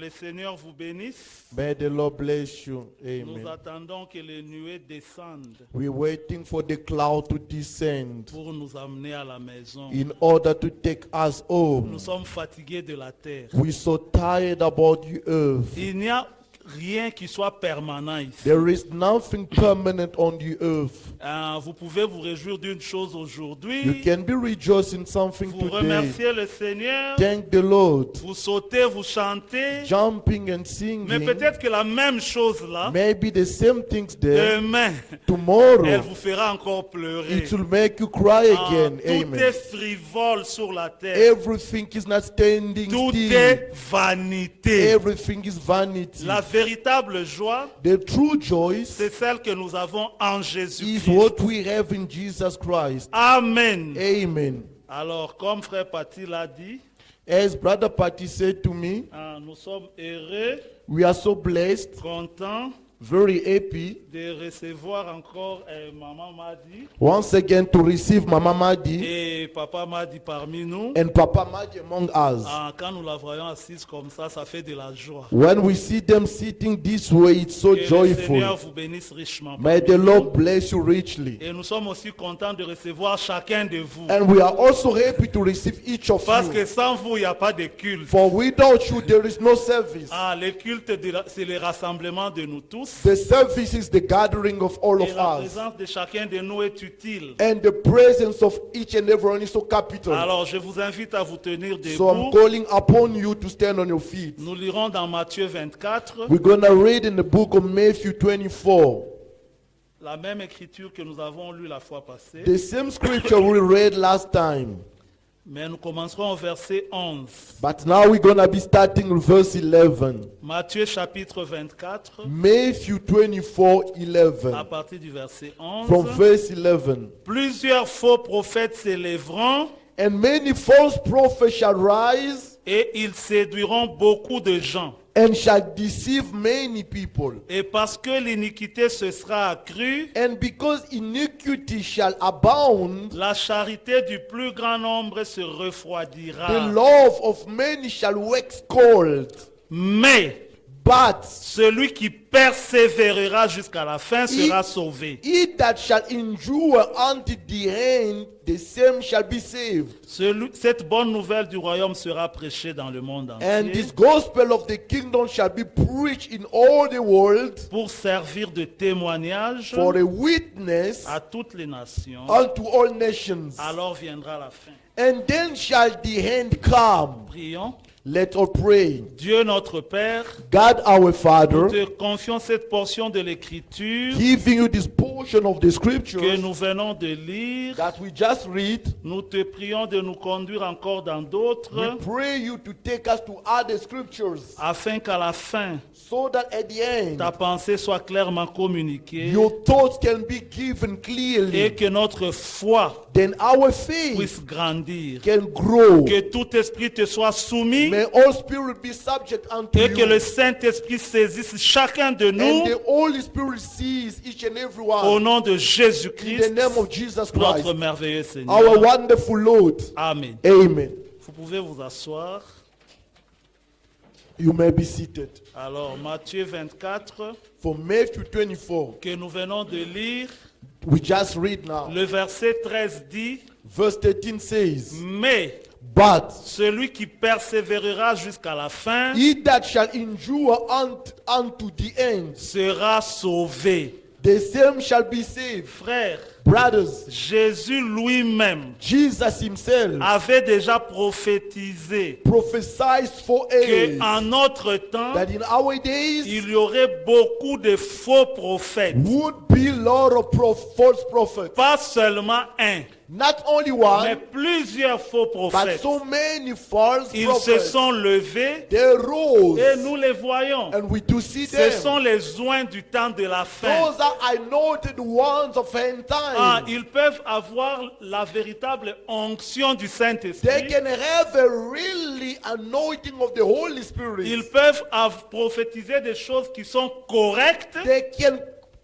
le Seigneur vous bénisse. May the Lord bless you. Nous Amen. attendons que les nuées descendent We're waiting for the cloud to descend pour nous amener à la maison. in order to take us home. Nous sommes fatigués de la terre. We're so tired about the earth. Il n'y a rien qui soit permanent ici. There is nothing permanent on the earth. Vous pouvez vous réjouir d'une chose You aujourd'hui. can be rejoicing something Vous today. remerciez le Seigneur. Thank the Lord. Vous sautez, vous chantez. Jumping and Mais singing. peut-être que la même chose là, Maybe the same things there. demain, elle Tomorrow, vous fera encore pleurer. it will make you cry again. Tout est Amen. frivole sur la terre. Everything is not standing Tout still. est vanité. Everything is vanity. La véritable joie, The true joy c'est celle que nous avons en is Jésus-Christ. what we have in Jesus Christ. Amen. Amen. Alors, comme frère Paty l'a dit, As Brother Patty said to me, nous sommes heureux, we are so blessed, contents very happy, de recevoir encore Maman Madi once again to receive Mama Madi et Papa Madi parmi nous. and Papa Madi among us. Quand nous la voyons assise comme ça fait de la joie. When we see them sitting this way, it's so Que le Seigneur joyful. vous bénisse richement. May the Lord bless you richly. Et nous sommes aussi contents de recevoir chacun de vous. And we are also happy to receive each of Parce que you. sans vous, il n'y a pas de culte. For without you, there is no service. Le culte, c'est le rassemblement de nous tous. The service is the gathering of all Et of la us. présence de chacun de nous est utile. And the presence of each and everyone is so capital. Alors, je vous invite à vous tenir So I'm debout. calling upon you to stand on your feet. Nous lirons dans Matthieu 24 We're going to read in the book of Matthew 24. la même écriture que nous avons lue la fois passée. The same scripture we read last time. Mais nous commencerons au verset 11. But now we're going to be starting with verse 11. Matthieu chapitre 24, Matthew 24, à 11. partir du verset From 11. verse 11. Plusieurs faux prophètes s'élèveront And many false prophets shall rise et ils séduiront beaucoup de gens. and shall deceive many people. Et parce que l'iniquité se sera accrue, And because iniquity shall abound, la charité du plus grand nombre se refroidira. the love of many shall wax cold. Mais But celui qui persévérera jusqu'à la fin sera sauvé. he that shall endure unto the end, the same shall be saved. Cette bonne nouvelle du royaume sera prêchée dans le monde And entier this gospel of the kingdom shall be preached in all the world pour servir de témoignage for a witness à toutes les nations. unto all nations. Alors viendra la fin. And then shall the end come. Prions. Let us pray. Dieu notre Père, God our nous Father, te confions cette portion de l'Écriture giving you this portion of the que scriptures nous venons de lire. that we just read, Nous te prions de nous conduire encore dans we d'autres pray you to take us to other scriptures afin qu'à la fin, so that at the end ta pensée soit clairement communiquée your thoughts can be given et clearly. que notre foi Then our faith puisse grandir. can grow. Que tout esprit te soit soumis May all spirit be subject unto et que le you. Saint-Esprit saisisse chacun de And nous the Holy Spirit sees each and every au one nom de in the Jésus-Christ, name of Jesus notre Christ, merveilleux our Seigneur. wonderful Lord. Amen. Amen. Vous pouvez vous asseoir. You may be seated. Alors, Matthieu 24, For Matthew 24, que nous venons de lire, we just read now. le verset 13 dit, Verse 13 says, mais but celui qui persévérera jusqu'à la fin he that shall endure unto the end, sera sauvé. the same shall be saved. Frères, Brothers, Jésus lui-même Jesus himself avait déjà prophétisé prophesied for us qu'en notre temps, that in our days il y aurait beaucoup de faux prophètes. would be a lot of false prophets. Pas seulement un, Not only mais one, plusieurs faux but prophètes. so many false Ils se prophets. sont levés They rose, et nous les voyons. and we do see Ce them. sont les oints du temps de la fin. Those are anointed ones of end time. Ils peuvent avoir la véritable onction du They Saint-Esprit. can have a really anointing of the Holy Spirit. Ils peuvent prophétiser des choses qui sont correctes, They can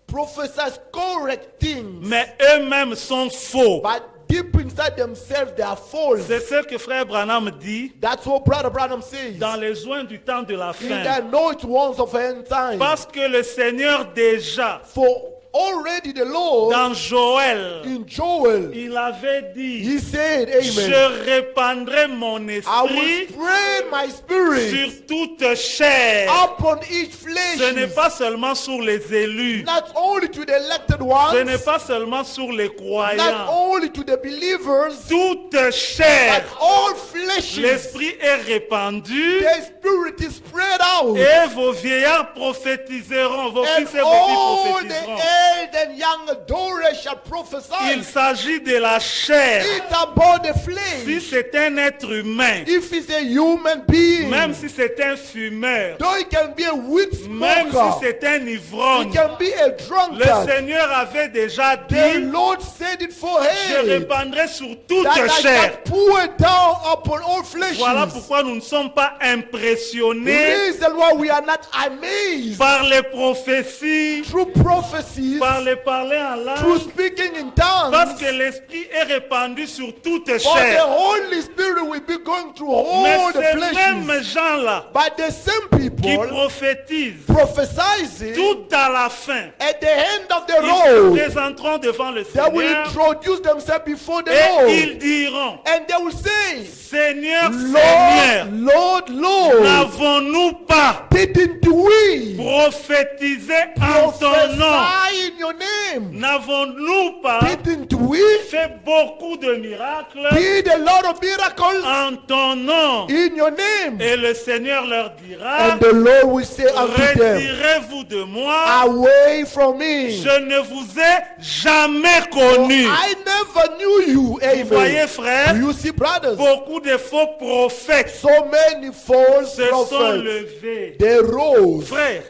prophesy correct things, mais eux-mêmes sont faux. but deep inside themselves, they are false. C'est ce que frère Branham dit That's what Brother Branham says. dans les joints du temps de la In fin. the anointed ones of end time. Parce que le Seigneur déjà, For already the Lord dans Joël, in Joel, il avait dit, he said, Amen. je répandrai mon I will esprit spread my spirit sur toute chair. upon each Ce n'est flesh. pas seulement sur les élus. Not only to the elected Ce n'est ones, pas seulement sur les not croyants. only to the believers, Toute but chair. all fleshes. L'esprit est répandu The spirit is spread out. et vos vieillards prophétiseront, vos And fils et vos filles all the prophétiseront. old and young daughters shall prophesy. Il s'agit de la chair. It's about the Si flesh. c'est un être humain, If it's a human being, même si c'est un fumeur, though it can be a weed même si smoker, c'est un it ivrogne, can be a le drunkard. Seigneur avait déjà The dit, Lord said it for je him. répandrai sur toute That I chair. shall pour it down upon all flesh. Voilà pourquoi nous ne sommes pas The impressionnés reason why we are not amazed par les prophéties, through prophecies, par les parler en through langue, speaking in tongues, parce que l'Esprit est répandu sur toute for the chair. Holy Spirit will be going through Mais all the ces flesh. mêmes gens-là But the same qui people prophétisent prophesizing tout à la fin, at the end of the ils se road, présenteront devant le they will Seigneur introduce themselves before the et Lord. ils diront, And they will say, Seigneur, Seigneur, Lord, Lord, Lord, n'avons-nous pas didn't we prophétisé en ton nom? prophesy in your name? N'avons-nous pas Didn't we fait beaucoup de miracles did a lot of miracles en ton nom? in your name? Et le Seigneur leur dira, And the Lord will say unto them, retirez-vous de moi, away from me. je ne vous ai jamais connu. I never knew you. Vous voyez, Amen. frère, Do you see, brothers? beaucoup de faux prophètes So many false se sont prophets. levés. They rose. Frère,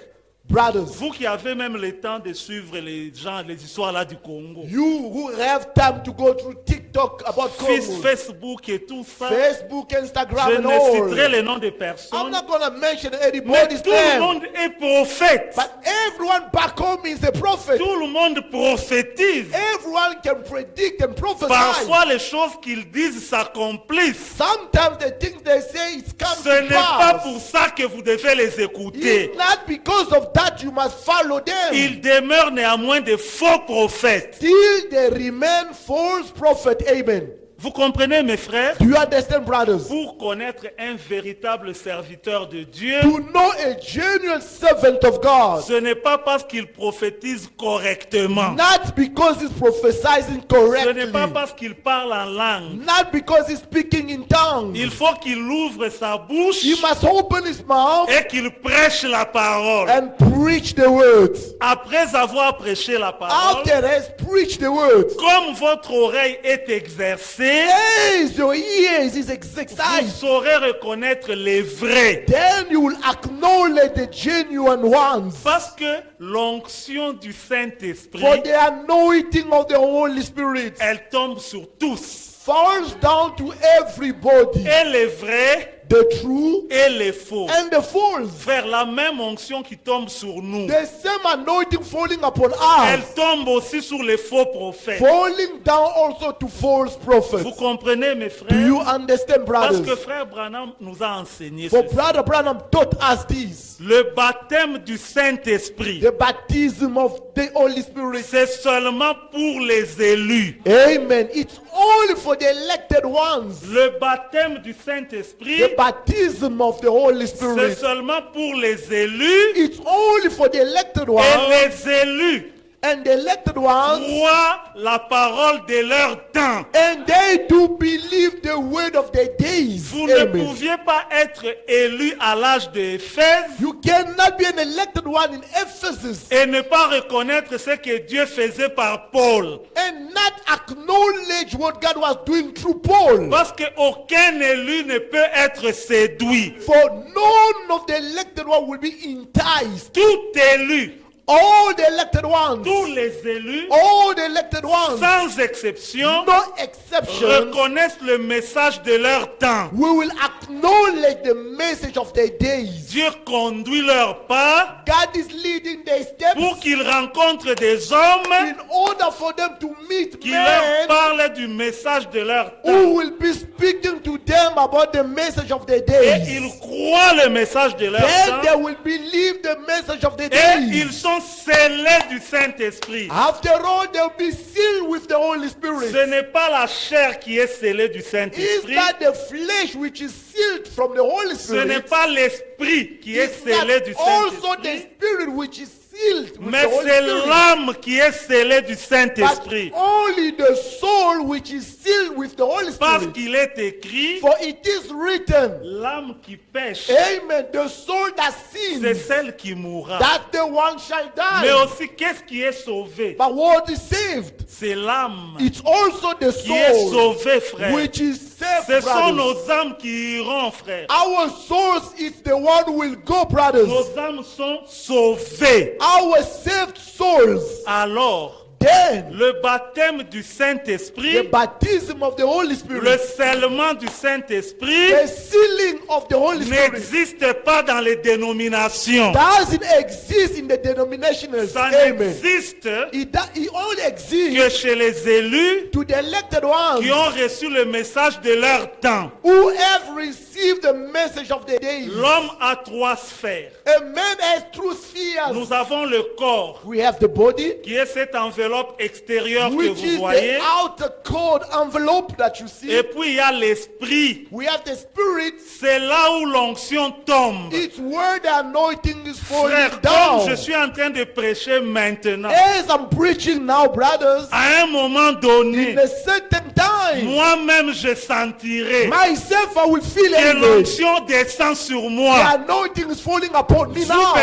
Brothers, vous qui avez même le temps de suivre les gens, les histoires là du Congo, you who have time to go through TikTok about Congo, Facebook et tout ça, Facebook, Instagram, je and ne citerai all. les noms de I'm personnes, not going to mention mais anybody's tout le name. monde est prophète. But everyone back home is a prophet. Tout le monde prophétise. Everyone can predict and prophesy. Parfois, les choses qu'ils disent s'accomplissent. Sometimes the things they say it's come Ce n'est to pas pass. pour ça que vous devez les écouter. It's not because of that you must follow them. Ils demeurent néanmoins des faux prophètes. Still they remain false prophet. Amen. Vous comprenez, mes frères? Do you understand, brothers? Pour connaître un véritable serviteur de Dieu, To know a genuine servant of God, ce n'est pas parce qu'il prophétise correctement. not because he's prophesying Ce correctly, n'est pas parce qu'il parle en langue. not because he's speaking in tongues. Il faut qu'il ouvre sa bouche He must open his mouth et qu'il prêche la parole. and preach the words. Après avoir prêché la parole, After he has preached the words, comme votre oreille est exercée, as your ears is vous exercised, saurez reconnaître les vrais. then you will acknowledge the genuine ones. Parce que l'onction du For Saint-Esprit, the anointing of the Holy Spirit elle tombe sur tous. falls down to everybody, Et les vrais the true et les faux. and the false. Frère, la même onction qui tombe sur nous, The same anointing falling upon elle us, tombe aussi sur les faux prophètes. falling down also to false prophets. Vous comprenez, mes Do you frères? understand, Parce que brothers? frère Branham nous a enseigné For ceci. Brother Branham taught us this. Le baptême du Saint-Esprit, The baptism of the Holy Spirit. c'est seulement pour les élus. Amen. It's only for the elected ones. Le baptême du Saint-Esprit, The baptism of the Holy c'est Spirit. seulement pour les élus. It's only for the elected Et ones. les élus And the elected ones. croient la parole de leur temps. And they do believe the word of their days. Vous ne Amen. pouviez pas être élu à l'âge d'Éphèse You cannot be an elected one in Ephesus et ne pas reconnaître ce que Dieu faisait par Paul. and not acknowledge what God was doing through Paul. Parce qu'aucun élu ne peut être séduit. For none of the elected one will be enticed. Tout élu All the elected ones, tous les élus, all the elected ones, sans exception, no exceptions, reconnaissent le message de leur temps. we will acknowledge the message of their days. Dieu conduit leur pas God is leading their steps pour qu'ils rencontrent des hommes in order for them to meet qui leur men parlent du message de leur temps. who will be speaking to them about the message of their Et days. ils croient le message de leur Then they temps. will believe the message of their Et days. ils sont scellés du Saint-Esprit. After all, they'll be sealed with the Holy Spirit. Ce n'est pas la chair qui est scellée du Is Saint-Esprit. that the flesh which is sealed from the Holy Ce n'est Spirit? pas l'esprit qui est Is scellé that du also the Saint-Esprit. spirit which is sealed with Mais the Holy c'est Spirit? l'âme qui est scellée du But Saint-Esprit. only the soul which is sealed with the Holy Parce Spirit. qu'il est écrit, For it is written, l'âme qui pêche, Amen, the soul that c'est sins, celle qui mourra. that the one shall Mais die. aussi, qu'est-ce qui est sauvé? But what is saved? C'est l'âme It's also the qui est soul sauvée, frère. which is saved, Ce sont brothers. nos âmes qui iront, frère. Our souls is the one who will go, brothers. Nos âmes sont sauvées. Our saved souls. Alors, Then le baptême du the Saint-Esprit, baptism of the Holy le Spirit, scellement du Saint-Esprit the sealing of the Holy Spirit n'existe pas dans les dénominations. doesn't exist in the denominational. Ça Amen. n'existe It only que exists chez les élus to the elected ones qui ont reçu le message de leur temps. who have received the message of the day. L'homme a trois sphères. A man has two spheres. Nous avons le corps, We have the body, qui est cette enveloppe extérieure que which vous is voyez. the outer cord envelope that you see. Et puis il y a l'esprit. We have the spirit. C'est là où l'onction tombe. It's where the anointing is falling Frère, down. comme je suis en train de prêcher maintenant, As I'm preaching now, brothers, à un moment donné, in a certain time, moi-même je sentirai myself I will feel que it. l'onction descend sur The moi. anointing is falling upon me Vous, now.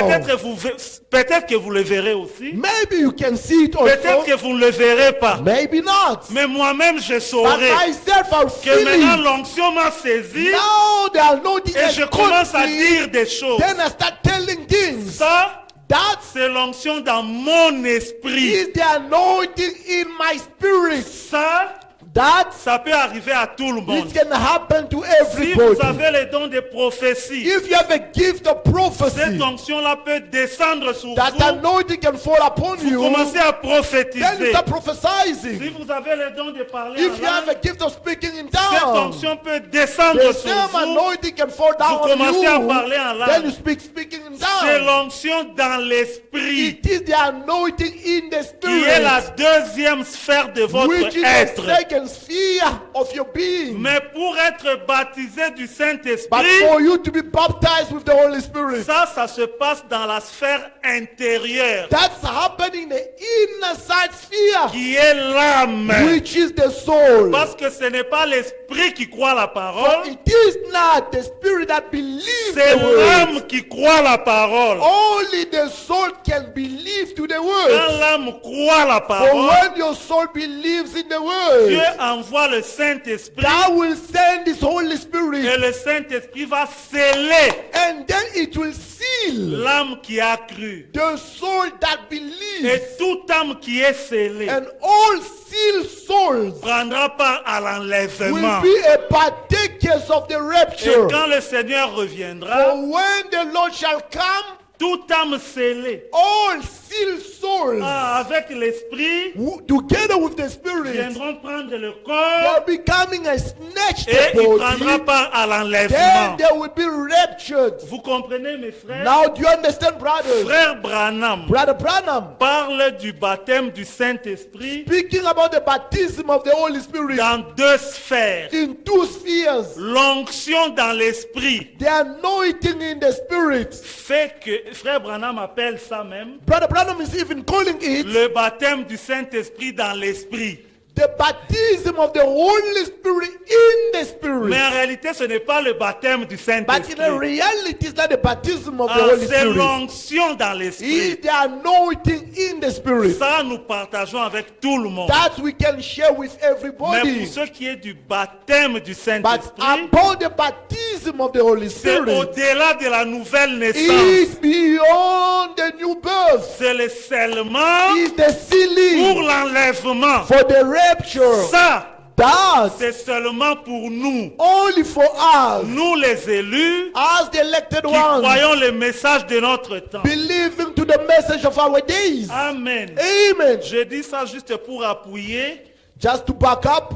peut-être que vous le verrez aussi. Maybe you can see it Peut-être also. que vous ne le verrez pas. Maybe not. Mais moi-même je But saurai myself I que feel maintenant it. l'onction m'a saisi Now the anointing et has je commence à caught me. dire des choses. Then I start telling things. Ça, That's c'est l'onction dans mon esprit. is the anointing in my spirit. Ça, That ça peut arriver à tout le monde. it can happen to Si vous everybody. avez les dons de prophétie, If you have a gift of prophecy, cette onction-là peut descendre sur that vous. anointing can fall upon Vous you. commencez à Then you prophétiser. start Si prophesying. vous avez les dons de parler en If you have langue, a gift of speaking in cette tongues, onction peut descendre the sur same vous. anointing can fall down Vous commencez à on parler you. en Then you langue. speaking in C'est tongues. l'onction dans l'esprit It is the anointing in the qui est la spirit, deuxième sphère de votre which is the être. second sphere of your being. Mais pour être baptisé du But Saint-Esprit, for you to be baptized with the Holy Spirit, ça se passe dans la sphère intérieure, that's happening in the inner side sphere, qui est l'âme. which is the soul. Parce que ce n'est pas l'esprit qui croit la For parole, it is not the spirit that believes c'est the word. l'âme qui croit la parole. Only the soul can believe to the Quand word. l'âme croit la For parole, when your soul believes in the Dieu word, envoie le Saint-Esprit that will send His Holy et Spirit, le Saint-Esprit va sceller and then it will seal l'âme qui a cru. the soul that Et believes. toute âme qui est scellée And all sealed souls prendra part à will l'enlèvement. be a partakers of the Et rapture. quand le Seigneur For reviendra, when the Lord shall come, toute âme scellée all sealed souls, avec l'Esprit together with the Spirit, viendront prendre le they'll corps be coming and snatch et the il prendra body. part à Then l'enlèvement. they will be raptured. Vous comprenez, mes frères? Now, do you understand, brothers? Frère Branham Brother Branham, parle du baptême du Saint-Esprit speaking about the baptism of the Holy Spirit dans deux sphères. in two spheres, L'onction dans l'Esprit the anointing in the Spirit. fait que, frère Branham appelle ça même, Brother Branham is even calling it le baptême du Saint-Esprit dans l'Esprit. the baptism of the Holy Spirit in the Spirit. Mais en réalité, ce n'est pas le baptême du But in Saint-Esprit. reality, it's not the baptism of the Ah, Holy c'est Spirit. l'onction dans l'Esprit. It's the anointing in the Spirit. Ça, nous partageons avec tout le monde. That we can share with Mais everybody. pour ce qui est du baptême du But Saint-Esprit, about the baptism of the Holy c'est Spirit, au-delà de la nouvelle naissance. it's beyond the new birth. C'est le scellement It's the pour sealing l'enlèvement. for the rapture. Ça, That c'est seulement pour nous. only for us, Nous les élus as the elected qui ones, croyons le message de notre temps. believing to the message of our days. Amen. Amen. Je dis ça juste pour appuyer, Just to back up,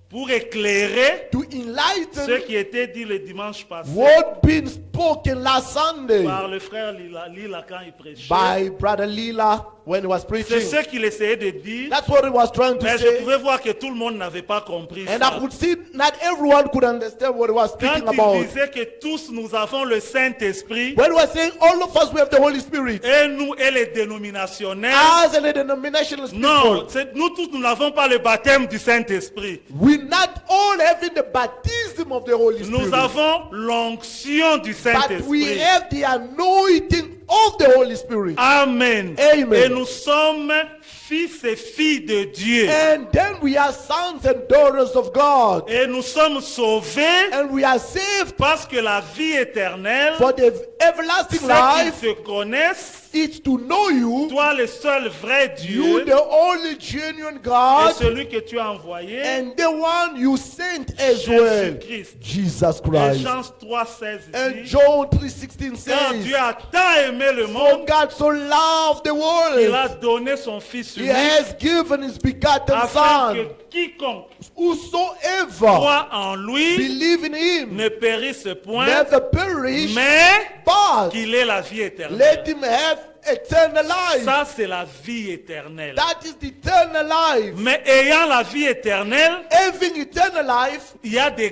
pour éclairer to ce enlighten qui était dit le dimanche passé what been spoken last Sunday par le frère Lila quand il prêchait. by Brother Lila when he was C'est preaching. ce qu'il essayait de dire, That's what he was trying to mais je say. pouvais voir que tout le monde n'avait pas compris And ça. I could see not everyone could understand what he was Quand speaking il about. disait que tous nous avons le Saint-Esprit, When he was saying all of us we have the Holy Spirit, et nous et les dénominationnels, as a denominational non, people, nous tous nous n'avons pas le baptême du Saint-Esprit. we not all having the baptism of the Holy Nous Spirit, avons l'onction du but we Saint-Esprit. have the anointing of the Holy Spirit. Amen. Amen. Et nous sommes fils et filles de Dieu. And then we are sons and daughters of God. Et nous sommes sauvés And we are saved parce que la vie éternelle, for the everlasting ceux life. qui se connaissent, It's to know you, toi le seul vrai you Dieu, the only genuine et God, celui que tu as envoyé, and the one you sent as well, Jésus-Christ. Jesus Et Christ. Jean 3,16 And dit, John 3:16 car says, Dieu a tant aimé le for monde, God so loved the il a world, donné son Fils He unique, has given His begotten afin que Son. quiconque Whosoever croit en lui believe in Him ne périsse point, never perish, mais but qu'il ait la vie éternelle. let him have eternal life. Ça, c'est la vie éternelle. That is the eternal life. Mais ayant la vie éternelle, Having eternal life, il y a des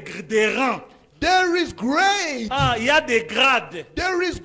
rangs. there is grade. Ah, il y a des grades. There is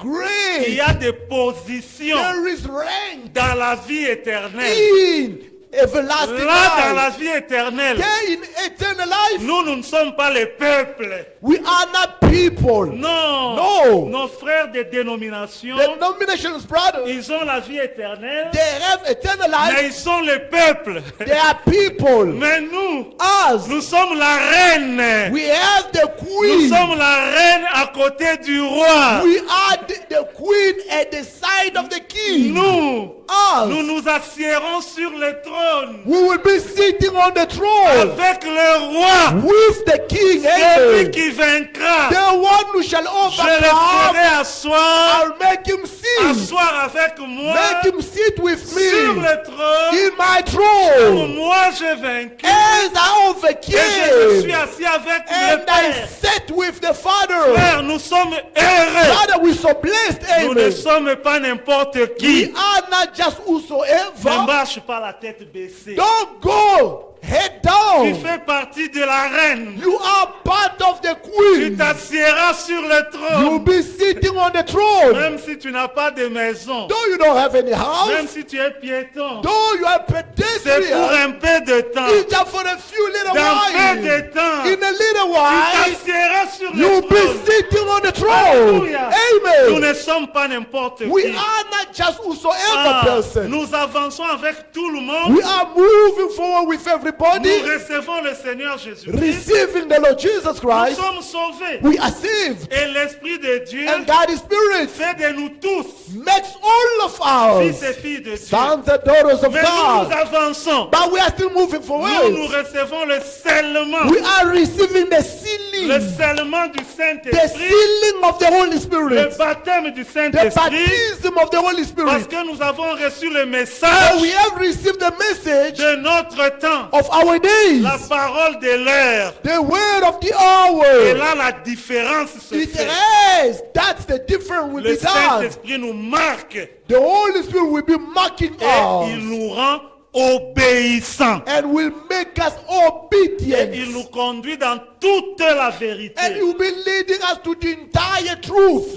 Il y grade. a des positions There is rank dans la vie éternelle. in everlasting Là, dans life. la vie éternelle, There in eternal life, nous ne sommes pas les peuples. we are not people. Non. No. Nos frères des dénominations, The denominations, brothers, ils ont la vie éternelle, they have eternal mais life. ils sont les peuples. They are people. Mais nous, Us, nous sommes la reine. we have the Nous queen. sommes la reine à côté du roi. We are the queen at the side of the king. Nous Us, nous assiérons sur le trône we will be sitting on the throne avec le roi. with the king. Celui Amen. qui vaincra, The one who shall je le overcome, ferai asseoir, I'll make him sit. asseoir avec moi Make him sit with sur me le trône. in my Pour throne. moi, j'ai vaincu. As I Et je suis overcame, assis avec and le I Père. sat with the Father. Frère, nous sommes heureux. Father, we're so blessed. Nous ne Amen. sommes pas n'importe We qui. are not just Ne whosoever. marche pas la tête baissée. Don't go head Tu down. fais partie de la reine. You are part of the Tu queen. t'assiéras sur le You'll trône. be sitting on the throne. Même si tu n'as pas de maison. Though you don't have any Même house, si tu es piéton. though you are C'est pour pedestrian, un peu de temps. it's just for a few little Dans peu while. de temps. In a little Tu while, t'assiéras sur le you'll be trône. sitting on the throne. Alléluia. Nous Amen. ne sommes pas n'importe We qui. are not just whosoever Ah, person. nous avançons avec tout le monde. We are moving forward with Nous everybody, recevons le Seigneur Jésus-Christ. receiving the Lord Jesus Nous Christ. sommes sauvés. We are saved. Et l'Esprit de Dieu And God is Spirit fait de nous tous makes all of fils et us filles de Dieu. sons and daughters of Mais nous God. avançons. But we are still moving Nous forward. recevons le scellement. We are receiving the Le sealing, scellement du the Saint-Esprit. sealing of the Holy Le Spirit, baptême du the Saint-Esprit. baptism of the Holy Parce Spirit. que nous avons reçu le And message we have received the message de notre temps. of our days, La parole de l'heure. the word of the Et hour. là, la différence se It fait. is. That's the difference will Le be done. Saint-Esprit nous marque The Holy Spirit will be marking et il us. nous rend obéissants. and will make us Et il nous obedient. conduit dans toute la vérité. And he will be leading us to the entire truth.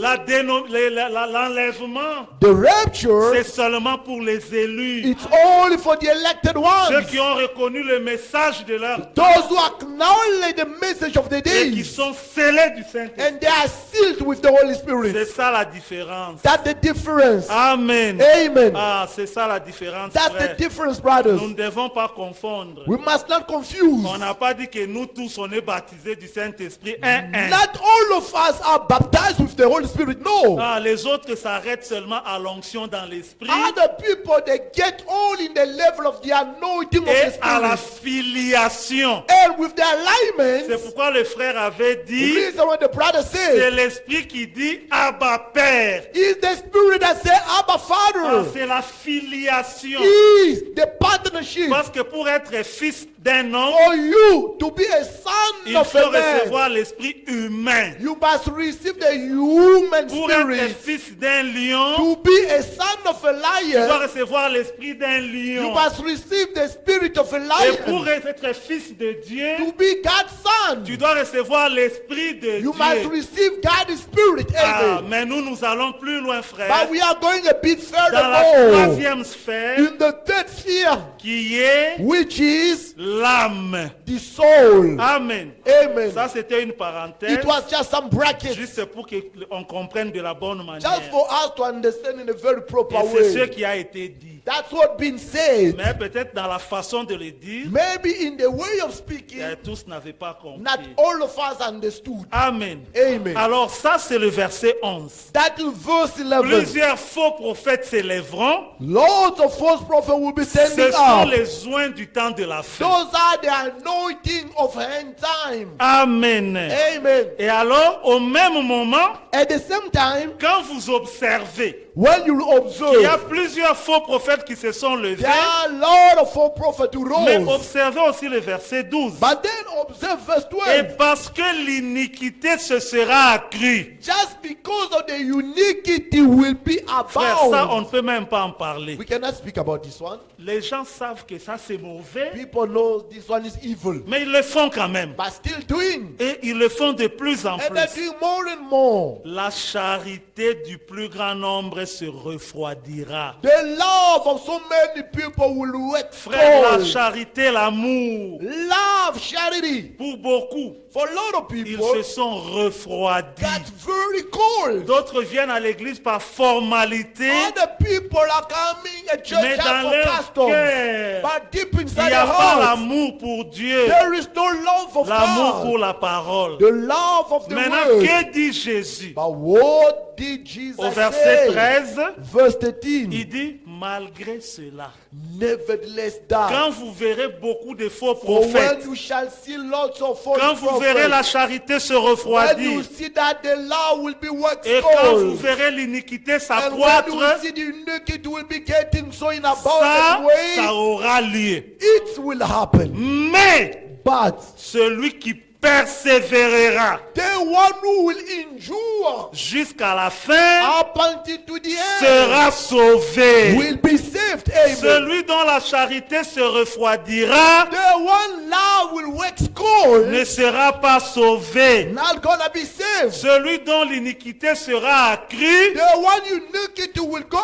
L'enlèvement, The rapture, c'est seulement pour les élus. it's only for the elected Ceux ones. qui ont reconnu le message de leur Those who acknowledge the message of the et qui days. sont scellés du Saint-Esprit. And they are sealed with the Holy C'est Spirit. ça la différence. That's the difference. Amen. Amen. Ah, c'est ça la différence, That's the frère. difference, Nous brothers. ne devons pas confondre. We must not confuse. On n'a pas dit que nous tous on est baptisés du Saint-Esprit. Un. Not all of us are baptized with the Holy Spirit. No. Ah, les autres s'arrêtent seulement à l'onction dans l'esprit Other people, they get all in the level of the anointing of et the à la Spirit. filiation. And with the C'est alignment, pourquoi le frère avait the dit, reason why the brother c'est said, l'esprit qui dit Abba Père. is the Spirit that said, Abba Ah, Father. c'est la filiation. Is the partnership. Parce que pour être fils d'un homme, For you to be a son il of faut a man, recevoir l'esprit humain. you must receive the human Pour être spirit. fils d'un lion, To be a son of a tu dois lion, recevoir l'esprit d'un you lion. must receive the spirit of a Et pour lion. être fils de Dieu, To be God's son, tu dois recevoir l'esprit de you must Dieu. receive God's spirit. Ah, Amen. mais nous allons plus loin, frère. But we are going a bit further Dans la more. troisième sphère, In the third sphere, qui est which is l'âme. the soul. Amen. Amen. Ça, c'était une parenthèse, It was just some brackets, juste pour qu'on comprenne de la bonne just manière. for us to understand in a very proper Et c'est ce way. qui a été dit. That's what been said. Mais peut-être dans la façon de le dire, Maybe in the way of speaking, tous n'avaient pas compris. not all of us understood. Amen. Amen. Alors ça, c'est le verset 11. That is verse 11. Plusieurs faux prophètes s'élèveront. Lots of false prophets will be Ce standing sont up. les oints du temps de la fin. Those are the anointing of end time. Amen. Amen. Et alors, au même moment, At the same time, quand vous observez when you qu'il y a observe, plusieurs faux prophètes qui se sont levés, there are a lot of false prophets who mais rose. observez aussi le verset 12. But then observe verse Et 12. parce que l'iniquité se sera accrue. Just because of the uniquity will be Frère, ça, on abound. ne peut même pas en parler. We cannot speak about this one. Les gens savent que ça, c'est mauvais, People know this one is evil. mais ils le font quand même. But still doing. Et ils le font de plus en And they're plus. doing more and more. La charité du plus grand nombre se refroidira. The love of so many people will wet Frère, la cold. charité, l'amour, Love, charity. pour beaucoup, For a lot of ils people, se sont refroidis. that's very cold. D'autres viennent à l'église par formalité, Other people are coming at church mais dans for leur customs. cœur, But deep il inside n'y a their pas heart, l'amour pour Dieu, there is no love of l'amour pour God. la parole. The love of the Maintenant, word. que dit Jésus? But what did Jesus Au verset say? 13, Verse 13. il dit, malgré cela, Nevertheless, that. quand vous verrez beaucoup de faux For when prophètes, you shall see lots of false quand vous verrez la prophets, charité se when you refroidir, see that the law will be waxed et quand vous cold, verrez l'iniquité and when s'accroître, you see the iniquity will be getting so in ça, abundant way, ça aura lieu. it will happen. Mais But celui qui persévérera the one who will endure jusqu'à la fin up until to the end sera sauvé. will be saved. Amen. Celui dont la charité se refroidira The one law will wax cold, ne sera pas sauvé. not gonna be saved. Celui dont l'iniquité sera accrue The one iniquity will go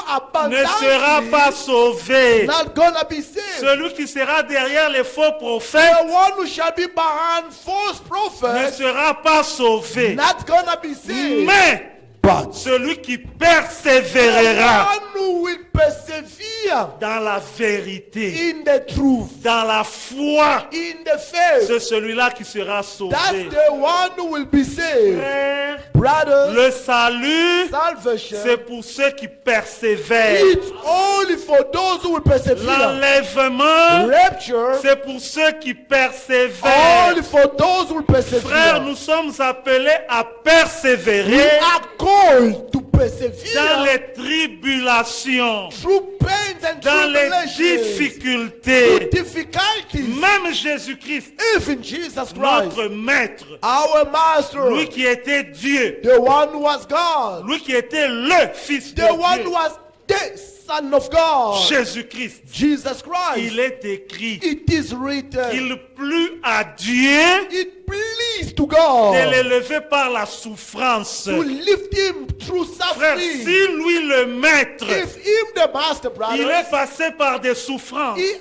ne sera abundantly, pas sauvé. not gonna be saved. Celui qui sera derrière les faux The prophètes one who shall be behind false ne prophets, sera pas sauvé. not gonna be saved. Mais But celui qui the persévérera one who will persevere dans la vérité, in the truth, dans la foi, in the faith, c'est celui-là qui sera that's sauvé. the one who will be saved. Frère, Brothers, le salut, salvation, c'est pour ceux qui persévèrent. it's only for those who will persevere. L'enlèvement, Rapture, c'est pour ceux qui only persévèrent. for those who will Frère, persevere. nous sommes appelés à We persévérer are called to dans persevere les tribulations, through pains and dans les tribulations, difficultés. through difficulties. Même Jésus-Christ, Even Jesus Christ, notre maître, our Master, lui qui était Dieu, the one who was God, lui qui était le Fils de the one who Dieu, was the Son of God, Jésus-Christ. Jesus Christ. Il est écrit It is written, qu'il plut à Dieu it pleased to God de l'élever par la souffrance. to lift him through Frère, suffering. si lui le maître, If him, the master, il brothers, est passé par des souffrances, he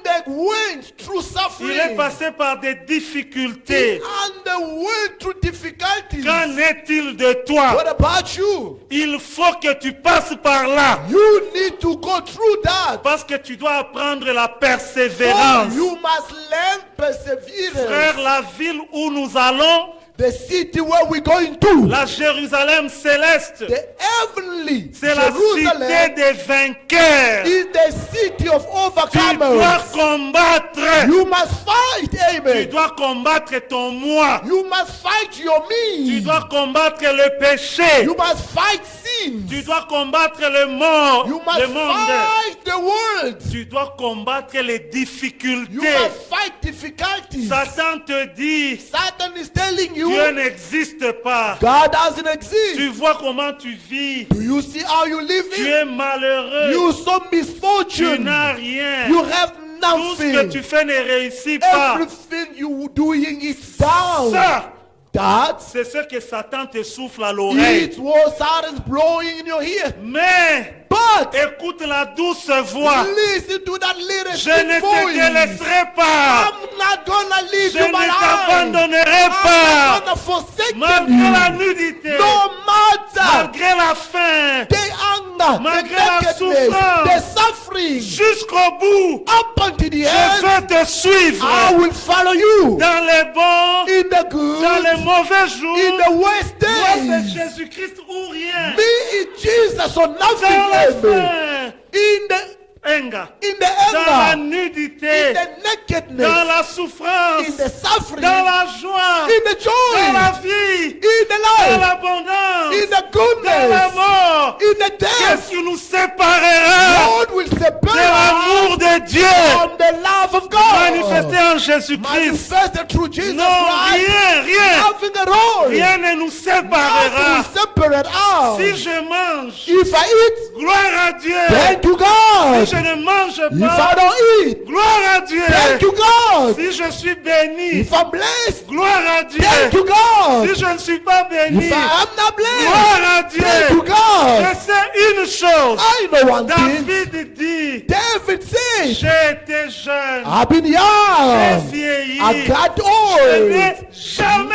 underwent through il suffering, est passé par des he difficultés. underwent through difficulties. Qu'en est-il de toi? What about you? Il faut que tu passes par là. You need to go through that. Parce que tu dois apprendre la Oh, persévérance. you must learn perseverance. Frère, la ville où nous allons, The city where we're going to, la Jérusalem céleste, the heavenly c'est la cité Jerusalem, des vainqueurs. is the city of Tu dois overcomers. combattre. You must fight, Tu amen. dois combattre ton moi. You must fight your Tu me. dois combattre le péché. You must fight sin. Tu dois combattre le mort, You must le monde. fight the world. Tu dois combattre les You difficultés. must fight difficulties. Satan te dit, Satan is telling you Dieu n'existe pas. God doesn't exist. Tu vois comment tu vis. Do you see how you live? Tu es malheureux. You so Tu misfortune. n'as rien. You have Tout ce que nothing. tu fais ne réussit pas. Everything you doing is down. Ça, That c'est ce que Satan te souffle à l'oreille. is what Satan's blowing in your ear. Mais But écoute la douce voix. listen to that little Je ne sweet te voice. délaisserai pas. I'm not gonna leave Je you ne behind. t'abandonnerai I'm pas. not gonna forsake Malgré la you. nudité, No matter malgré la faim, the anger, malgré the la nakedness, souffrance, the suffering, jusqu'au bout, up until the je end, vais te suivre. I will follow you. Dans les bons, In the dans les good, mauvais jours, in the worst moi c'est days. Jésus-Christ ou rien. Me in Jesus or Dans nothing, la amen. faim, In the Enga. in the Dans la anger, nudité, in the dans nakedness, la in souffrance, the suffering, dans la joie, in the dans la joy, vie, in the dans life, l'abondance, in the dans la goodness, mort. in the Qu'est-ce death. qui nous séparera God will de separate l'amour de Dieu from the love of God. manifesté en Jésus-Christ? Manifested through Jesus Non, Christ. rien. Nothing at all. Rien ne nous Nothing séparera. will separate us. Si je mange, If I eat, gloire à Dieu. thank you, Si God. je ne mange If I pas, don't eat, gloire à Dieu. thank you, God. Si je suis béni, If I'm blessed, gloire à Dieu. thank you, God. Si je ne suis pas béni, If I am not blessed, gloire à thank you, Dieu. God. Je sais une chose. I know one thing. David dit, David said, j'ai été jeune, I've been j'ai young. vieilli, I got je old. n'ai jamais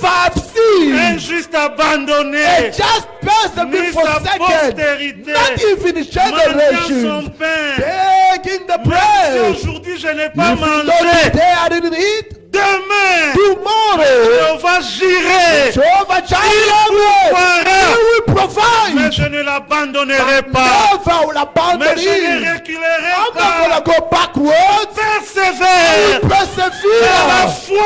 Never seen un juste abandonné, a just person ni be sa forsaken. postérité, Not even his mendiant son generations. pain. Begging the Même si bread. aujourd'hui je n'ai pas If you know mangé, today I didn't eat, demain, tomorrow, on va girer. Jehovah Jireh will Mais provide. je ne l'abandonnerai pas. Never will abandon Mais je ne him. reculerai I'm not pas. gonna go backwards. Persévère dans la Persevere foi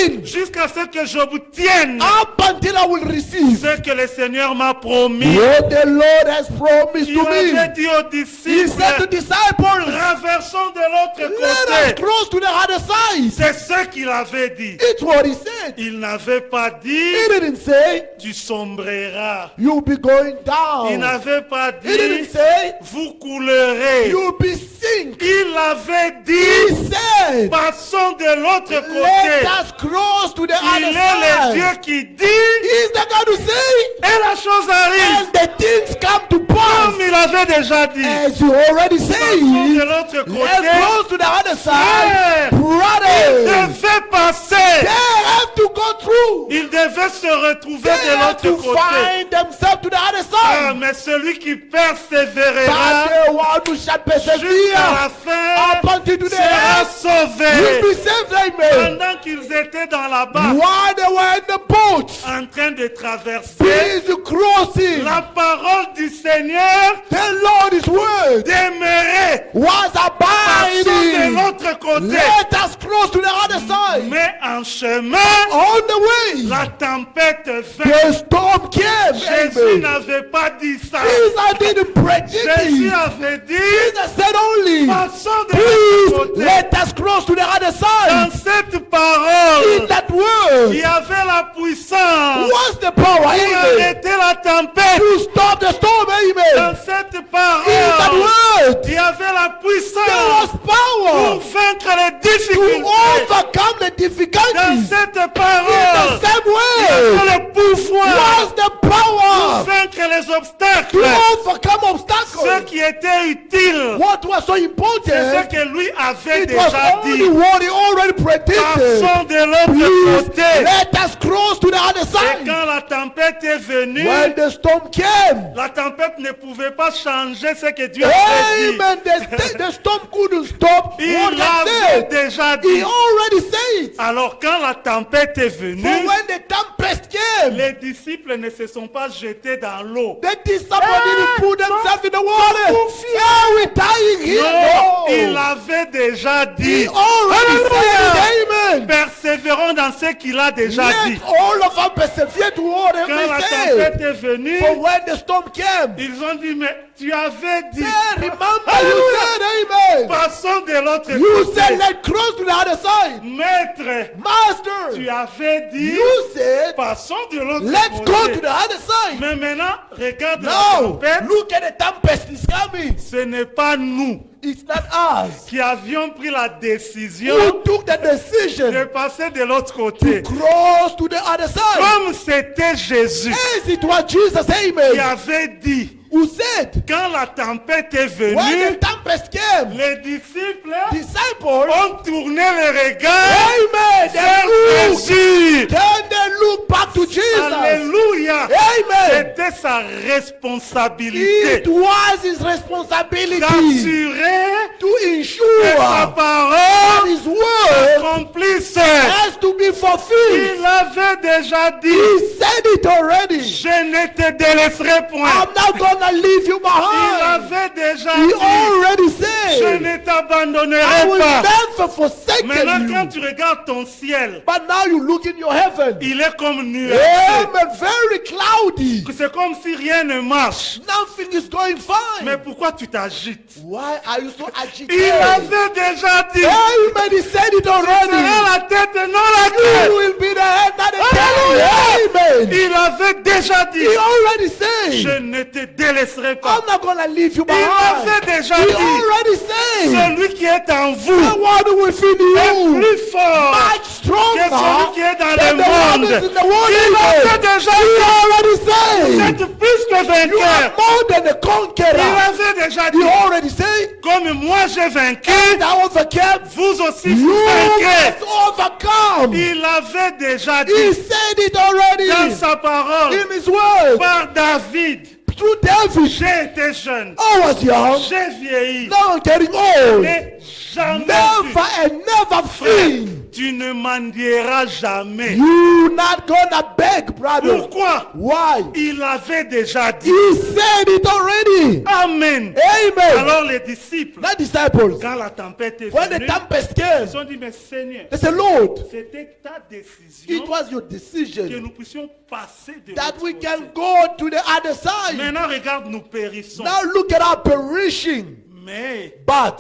in jusqu'à ce que j'obtienne up until I will receive ce que le Seigneur m'a promis. what the Lord has promised Il to avait me. dit aux He said to disciples, disciples, traversons de l'autre let us côté. cross to the other side. C'est ce qu'il avait dit. It's what he said. Il n'avait pas dit, He didn't say, tu sombreras. you'll be going Il down. n'avait pas He didn't dit, say, vous coulerez. you'll be sink. Il avait He dit, said, passons de l'autre let côté. us cross to the Il other est le side. Dieu qui dit, He's the God who say, et la chose arrive. and the things come to pass. Comme il avait déjà dit, As you already passons say, de l'autre let's côté. cross to the other side. Frère, il Brothers, devait passer. they have to go through. Il devait se retrouver They de have l'autre to côté. find themselves to the other Ah, side. mais celui qui But persévérera the one who shall jusqu'à persevere la fin up until to the sera end sauvé. will be saved, amen. Pendant qu'ils étaient dans la barque While they were in the boat, en train de traverser, busy crossing, la parole du Seigneur the Lord's word demeurait. was Passons de abiding. l'autre côté. Let us cross to the other side. Mais en chemin, On the way, la tempête vint. the storm came, Jésus amen. n'avait pas dit ça. Jesus didn't predict Jésus it. avait dit, Jesus said only, passons de please l'autre côté. let us cross to the other Dans side. cette In parole, that il word, y avait la puissance what's the power, pour amen? arrêter la tempête. To stop the storm, Dans amen. cette In parole, les to difficultés. overcome the Dans difficulties. cette In parole, the same il y a way, le pouvoir was the pour power vaincre les to obstacles. overcome Ce obstacles. qui était utile, What was so c'est ce important, que lui avait it was déjà only dit. what he already predicted. Passons de l'autre Please, côté. let us cross to the other Et side. quand la tempête est venue, When the storm came, la tempête ne pouvait pas changer ce que Dieu avait dit. amen, the storm couldn't stop Il what God l'avait said. déjà He dit. already said. Alors quand la tempête est venue, For when the tempest came, les disciples ne se sont pas jetés dans l'eau. the disciples didn't put themselves in the water. Yeah, we're dying here. Non, il No. avait déjà He dit. already said it. Amen. Persévérons dans ce qu'il a déjà dit. Let all of us persevere to whatever Quand la he tempête said. est venue, For when the storm came, ils ont dit, mais tu avais dit. yeah, remember you said, amen. Passons de l'autre You said, côté. let's cross to the other side. Maître, Master, tu avais dit. you said, Passons de l'autre let's go to côté. the other side. Mais maintenant, regarde la Now, tempête. look at the tempest is coming. Ce n'est pas nous It's not us qui avions pris la décision who took the de decision passer de l'autre to côté. cross to the other side. Comme c'était Jésus Yes, it was Jesus, qui amen, avait dit, who said, quand la tempête est when venue, the tempest came, les disciples disciples, ont tourné les regards amen, vers they look, Jésus. then they look back to Jesus. Alléluia. Amen. C'était sa responsabilité It was his responsibility d'assurer to que ensure sa that parole his word accomplisse. has to be fulfilled. Il avait déjà dit, He said it already. je ne te délaisserai point. I'm not gonna leave you Il behind. avait déjà He dit, already je said, ne I t'abandonnerai will pas. never forsake Maintenant, quand you. tu regardes ton ciel, But now you look in your heaven. il est comme nuageux. Amen. Very cloudy. C'est comme si rien ne marche. Nothing is going fine. Mais pourquoi tu t'agites? Why are you so agitated? Il avait déjà dit, Amen. He said it tu seras already. la tête et non la You tête. will be the head, not the Alléluia. tail. Amen. Il avait déjà dit, He already je said, ne te délaisserai pas. I'm not gonna leave you Il behind. avait déjà He dit, already said, celui qui est en the vous one within est you plus fort much que stronger celui qui est dans than le the one monde. that's in the world. Il avait Amen. déjà He dit, already vous said, êtes plus que you are vainqueur. more than a Il conqueror. avait déjà He dit, already said, comme moi j'ai vaincu, and I overcame, vous aussi you vous vaincrez. must overcome. Il avait déjà He dit said it already dans sa parole in his word par David, through David. j'ai été jeune, I was young, j'ai vieilli, now I'm getting old. mais jamais Never and never feel. tu ne mendieras jamais. You not gonna beg, brother. Pourquoi? Why? Il avait déjà dit. He said it already. Amen. Amen. Alors les disciples, The disciples, quand la tempête est when the venue, tempest came, ils ont dit, mais Seigneur, they said, Lord, c'était ta décision it was your que decision nous puissions passer de that l'autre we côté. can go to the other side. Maintenant, regarde, nous périssons. Now look at our perishing. Mais But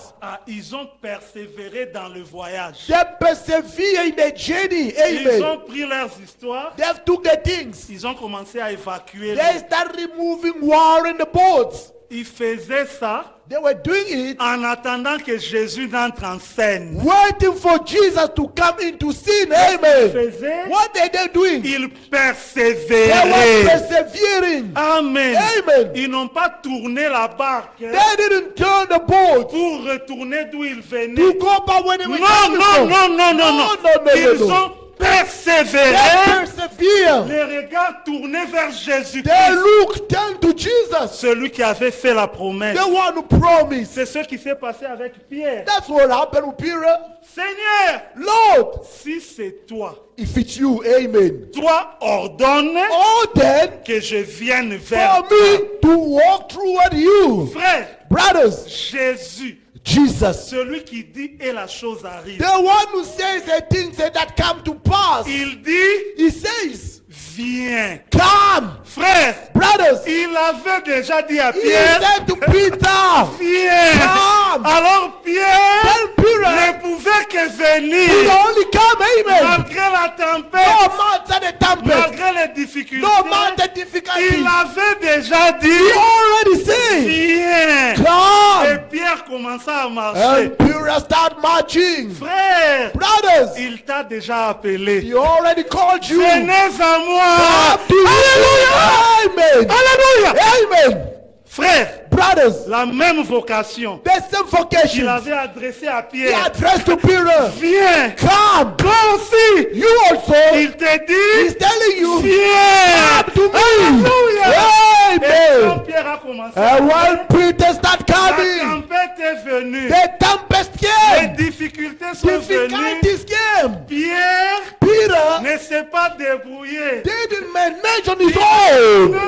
ils ont persévéré dans le voyage. they persevere in the journey. Ils Amen. ont pris leurs histoires. They have took the things. Ils ont commencé à évacuer. They start removing water in the boats. Ils faisaient ça They were doing it, en attendant que Jésus entre en scène. waiting for Jesus to come into scene. Ils Amen. faisaient, What are they doing? ils They persévéraient. were persevering. Amen. Amen. Ils n'ont pas tourné la barque They didn't turn the boat pour retourner d'où ils to venaient. go back when they were Non, coming non, from. non, non, non, non. No. Ils ont persévéré. They persevere. Les regards tournés vers Jésus-Christ. They look, turn to Jesus, Celui qui avait fait la promesse. the one who promised. C'est ce qui s'est passé avec Pierre. That's what happened with Peter. Seigneur, Lord, si c'est toi, if it's you, amen. toi ordonne Oh, then que je vienne vers for toi. me to walk toward you. Frère, Brothers, Jésus, Jesus, celui qui dit et la chose arrive. the one who says the things that come to pass, Il dit, he says, viens. come. Frère, Brothers, il avait déjà dit à he Pierre, said to Peter, viens. come. Alors Pierre Tell Peter, ne pouvait que he venir. only come, amen. Malgré la No tempête, matter the tempest, malgré les difficultés, no matter difficulties, il avait déjà he dit, already said, viens. Et come. Pierre commença à marcher. And Peter start watching. Frère, Brothers, il t'a déjà appelé. he already called you. Venez à moi. Come to him. Amen. Alléluia. Amen. Frère, Brothers, la même vocation the same qu'il vocation avait adressée à he Pierre. addressed to Peter. Viens. Come. Toi aussi. You also. Il te He's dit, telling you. viens. Come to me. Alléluia. Et quand Amen. Pierre a commencé And à when Peter started la coming, tempête est venue. the tempest Les came. difficultés sont venues. Difficulties came. Pierre Peter ne s'est pas débrouillé. didn't manage on his Il own. le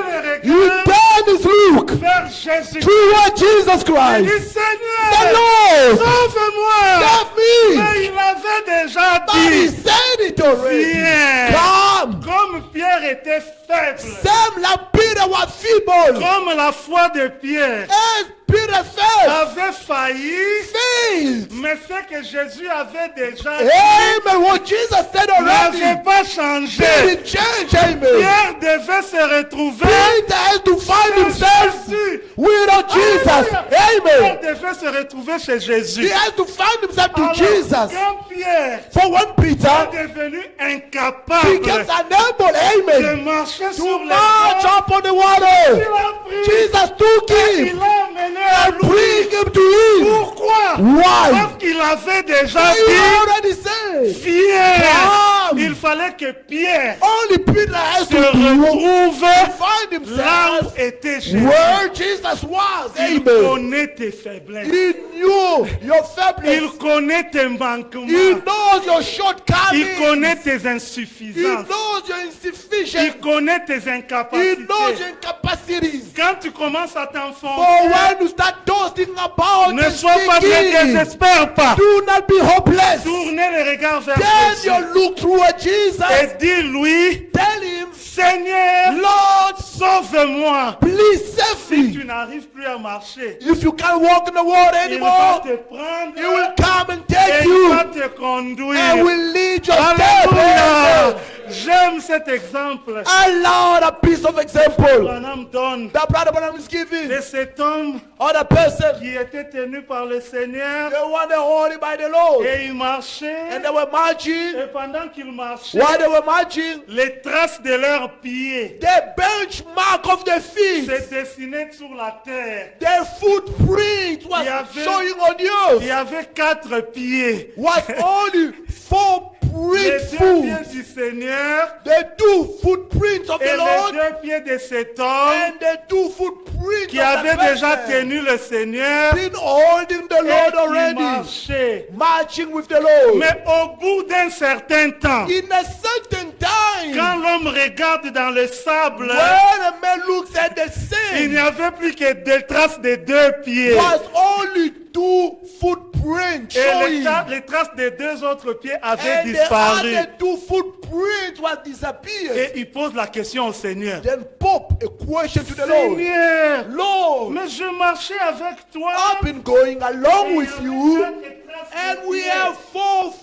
He regard turned his look vers Jésus. toward Jesus Il Christ. dit, The Seigneur, Lord, sauve-moi. save me. Mais il avait déjà But he dit, said it already. viens. Come. Comme Pierre était faible, Same like Peter was feeble. comme la foi de Pierre As Peter failed. avait failli, Failed. mais ce que Jésus avait déjà dit Amen. What Jesus said already n'avait pas changé. didn't change. Amen. Pierre devait se retrouver Peter has to find chez himself Jésus. without Jesus. Alléluia. Pierre Amen. devait se retrouver chez He Jésus. has to find himself to Alors, Jesus. quand Pierre For when Peter est devenu incapable becomes unable, de amen, marcher to sur les march eaux, up on the il water, a pris Jesus took et il him l'a amené à and lui. bring him to him. Pourquoi? Why? Parce qu'il avait déjà He dit, already said. Pierre, Come. il fallait que Pierre Only Peter has se to retrouve find là où himself était Jésus. where Jesus was. Il Amen. connaît tes faiblesses. He knew your Il faiblesse. connaît tes He manquements. knows your Il shortcomings. connaît tes He insuffisances. knows your Il insufficiency. connaît tes He knows incapacités. your incapacities. Quand tu commences à For t'enfoncer, when you start toasting about ne the sois pas, ne thinking, désespère pas. do not be hopeless. Tournez les regards vers Turn Jésus your look toward Jesus. et dis-lui, Tell him, Seigneur, Lord, sauve-moi. please save Si me. tu n'arrives plus à marcher, If you can't walk in the water il va anymore, te prendre he will come and et take il va you te and conduire. will lead your Alléluia. step. J'aime cet exemple. Allow a piece of example Branham donne that Brother Branham is giving. de cet homme Other person, qui était tenu par le Seigneur they were holy by the Lord. et il marchait. And they were marching. Et pendant qu'il marchait, While they were marching, les traces de leurs pieds the benchmark of their feet, se dessinaient sur la terre. their footprint was Il y avait- showing on the Il y earth. avait 4 pieds. Was only four Les print 2 foot. pieds du Seigneur The two footprints of et the les Lord 2 pieds de cet homme and the two footprints qui of avait the déjà person tenu le Seigneur been holding the et Lord qui already, marchait. marching with the Lord. Mais au bout d'un certain temps, In a certain time, quand l'homme regarde dans le sable, when a man looks at the il n'y sand, avait plus que des traces de 2 pieds. was only two footprints Et showing. les traces des 2 autres pieds avaient And the disparu. other two footprints was disappeared. Et il pose la question au Seigneur. Then pop a question to the Lord. Seigneur, Lord, mais je marchais avec toi. I've been going along et with il y you, avait 4 traces de and we pieds. have four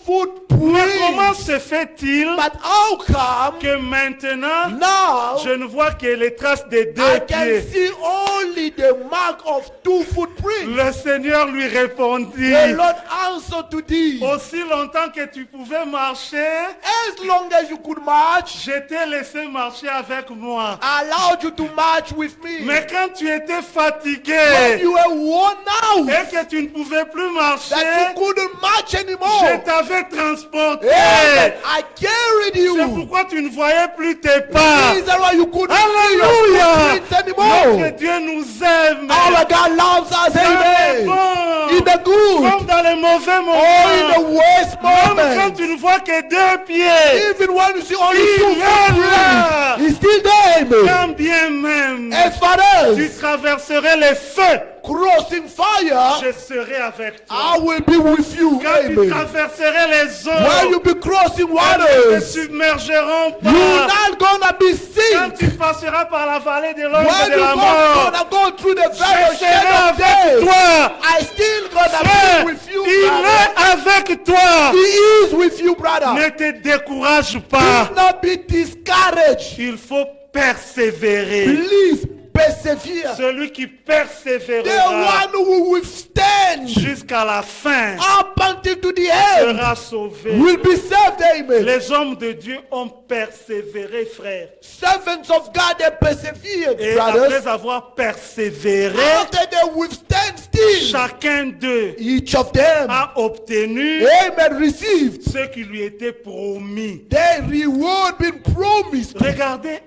Mais comment footprints. se fait-il But how come que maintenant, now je ne vois que les traces des 2 I can pieds? see only the mark of two footprints? Le Seigneur lui répondit, The Lord answered to thee, aussi longtemps que tu pouvais marcher, as long as you could march, je t'ai laissé marcher avec moi. I allowed you to march with me. Mais quand tu étais When fatigué you were worn out, et que tu ne pouvais plus marcher, that you couldn't march je anymore, t'avais transporté. Amen. I carried C'est you. pourquoi tu ne voyais plus tes pas. This is why you couldn't see your Alléluia! footprints Notre anymore. Dieu nous aime. Our God loves us, Dans les amen. bons, In the good comme dans les mauvais or in the moments. worst Même quand moment, tu ne vois que 2 pieds, even when you see only Il two est là. footprints, He's still there, amen. quand bien même As far tu as traverserais les feux, crossing fire, je serai avec toi. I will be with you, Quand tu amen. traverserais les When eaux, you be crossing elles ne te waters, submergeront you're pas. not gonna be Quand sick. tu passeras par la vallée de l'ombre When de you la mort, gonna go through the je valley of serai shadow of avec death, toi. I still gonna Frère, be with you, il brother. est avec toi. He is with you, brother. Ne te décourage pas. Do not be discouraged. Il faut persévérer. Please persevere, celui qui the persévérera one who will withstand jusqu'à la fin up until to the end sera sauvé. will be saved. Amen. Les hommes de Dieu ont persévéré, frères. Servants of God, they persevered, Et brothers. après avoir persévéré, After they withstand still, chacun d'eux each of them, a obtenu amen, received ce qui lui était promis. their reward been promised. Regardez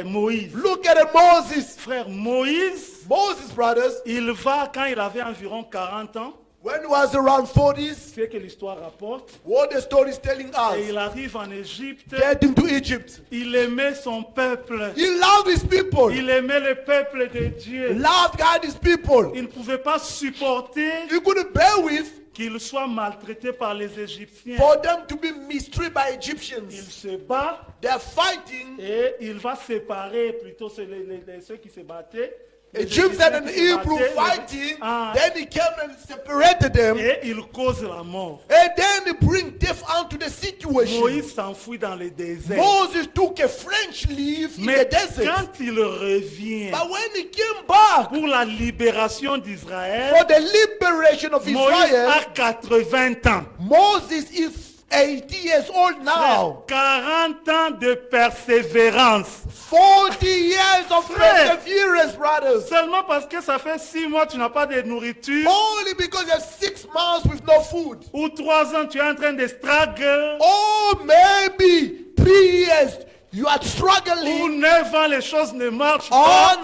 Moïse. Look at Moses. Frère Moïse, Moses, brothers, il va quand il avait environ 40 ans, when he was around 40s, c'est ce que l'histoire rapporte, what the story is telling et us, il arrive en Égypte, getting to Egypt. il aimait son peuple, He loved his people. il aimait le peuple de Dieu. Loved God, his people. Il ne pouvait pas supporter He couldn't bear with qu'il soit maltraité par les Égyptiens. for them to be mistreated by Il Egyptians. se bat They're fighting. et il va séparer plutôt ceux qui se battaient. Les Egyptians and Égyptiens qui se Hebrew battaient, fighting. Ah. Then he came and separated them. et il cause la mort. And then he bring death onto the situation. Moïse s'enfuit dans le désert. Moses took a French leave in Mais the desert. quand il revient But when he came back pour la libération d'Israël, for the liberation of Moïse Israel, a 80 ans. Moses is 80 years old now. 40 ans de persévérance. 40 years of Frère. perseverance, brothers. Seulement parce que ça fait 6 mois tu n'as pas de nourriture, Only because you have 6 months with no food. ou 3 ans tu es en train de struggle, Or maybe 3 years you are ou struggling. 9 ans les choses ne marchent Or pas.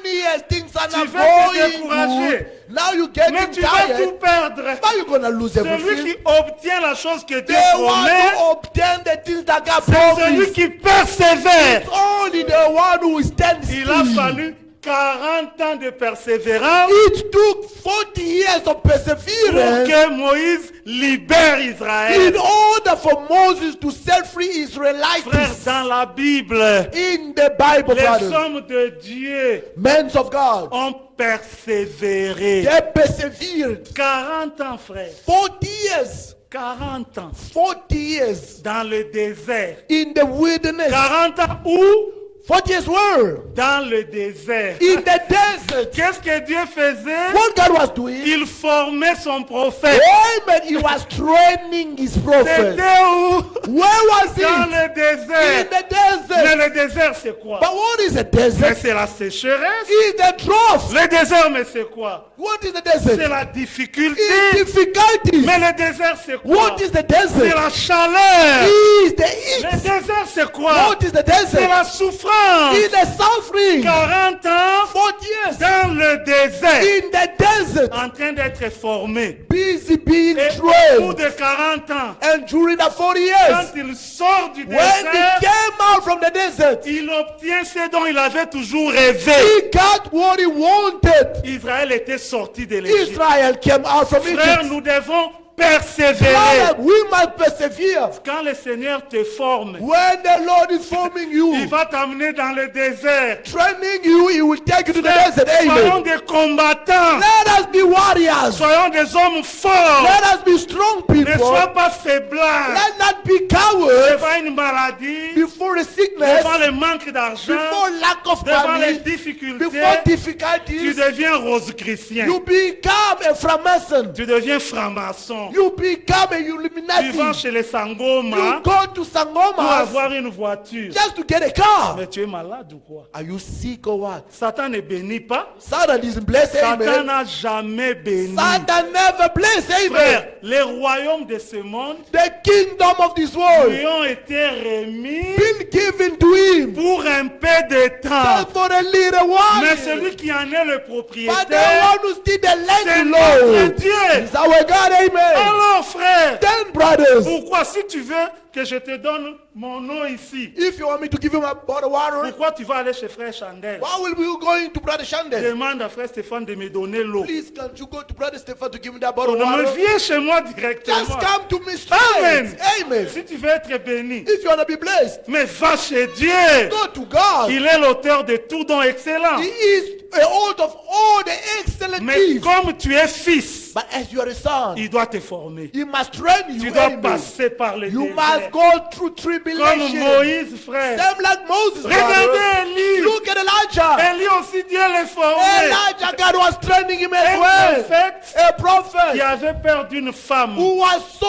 9 years things are Tu not vas te going décourager. good. Now you get Mais tu vas tout tired. perdre. Now you're gonna lose Celui everything. qui obtient la chose que Dieu They want promet, to obtain the things that God c'est celui promised. qui persévère. It's only the one who stands Il a still. fallu 40 ans de persévérance It took 40 years of pour perseverance que Moïse libère in Israël. order for Moses to set free Frères, Israelites. dans la Bible, In the Bible, les brothers, hommes de Dieu men of God, ont persévéré. they persevered 40 ans, frère. 40 years, 40 ans 40 years dans le désert. in the wilderness. 40 ans où? 40 years were Dans le désert. in the desert. Qu'est-ce que Dieu faisait? What God was doing, Il formait son prophète. amen, he was training his prophet. C'était où? Where was Dans it? le In désert. the Mais desert. le désert, c'est quoi? But what is a Mais desert? c'est la sécheresse. It's the drought. Le désert, mais c'est quoi? What is the C'est desert? la difficulté. It's difficulty. Mais le désert, c'est quoi? What is the C'est desert? la chaleur. It's the Le heat. désert, c'est quoi? What is the C'est desert? la souffrance. It's the suffering. 40 ans 40 years dans le désert, in the desert, en train d'être formé. busy being Et au bout trained. de 40 ans, And during the 40 quand years, il sort du when he désert, came out from the desert, il obtient ce dont il avait toujours rêvé. he got what he wanted. Israël était sorti de l'Égypte. Israel came out from Frère, Egypt. nous devons persévérer. Brother, we must persevere. Quand le Seigneur te forme, When the Lord is forming il you, va t'amener dans le désert. training you, he will take you to the Frère, desert. soyons Amen. des combattants. Let us be warriors. Soyons des hommes forts. Let us be strong Ne people. sois pas faiblard. Let not be cowards Devant une maladie, before the sickness, devant le manque d'argent, before lack of devant les money, difficultés, before tu difficulties. deviens rose-chrétien. You become a Freemason. Tu deviens franc-maçon. You become a Tu vas Illuminati. chez les You Sangoma go to pour Sangoma avoir une voiture. just to get a car. Mais tu es malade ou quoi? Are you sick or what? Satan ne bénit pas. Satan is blessed. Satan Amen. n'a jamais béni. Satan never blessed. Amen. Frère, les royaumes de ce monde The kingdom of this world lui ont été remis been given to him pour un peu de temps. just for a little Mais while. celui qui en est le But the propriétaire, one who still the c'est land notre Lord Dieu. is our God. Amen. Alors frère, Then, brothers, pourquoi si tu veux que je te donne mon nom ici, if you want me to give you my bottle of water, pourquoi tu vas aller chez frère Chandel? why will we go into Brother Shandel? Demande à frère Stéphane de me donner l'eau. Please, can't you go to Brother Stephen to give me that bottle of Non, mais water? viens chez moi Just directement. come to me Amen. straight. Amen. Si tu veux être béni, If you want to be blessed, mais va chez Dieu. go to God. Il est l'auteur de tout don excellent. He is a hold of all the excellent Mais gifts. comme tu es fils, But as you are a son, il doit te former. he must train you. Tu dois Amen. passer par les You déserts. must go through Comme tribulation. Moïse, frère. Same like Moses. brother. Regardez Élie. Look at Elijah. Élie aussi, Dieu l'a formé. Elijah, God was training him as Un well. prophète A qui prophet avait peur d'une femme who was so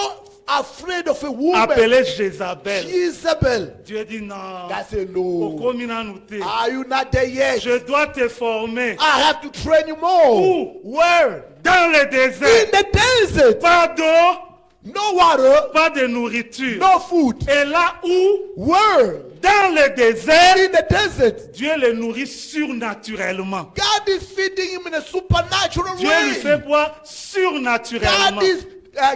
afraid of a woman, appelée Jézabel. Jezebel. Dieu dit non. God said, no. Okominanute. Are you not there yet? Je dois te former. I have to train you more. Où? Where? Dans le In désert. the desert. Pas d'eau, No water, pas de nourriture. no food. Et là où, Where? dans le désert, In the desert. Dieu le nourrit surnaturellement. God is feeding him in a supernatural Dieu lui fait way. boire surnaturellement. God is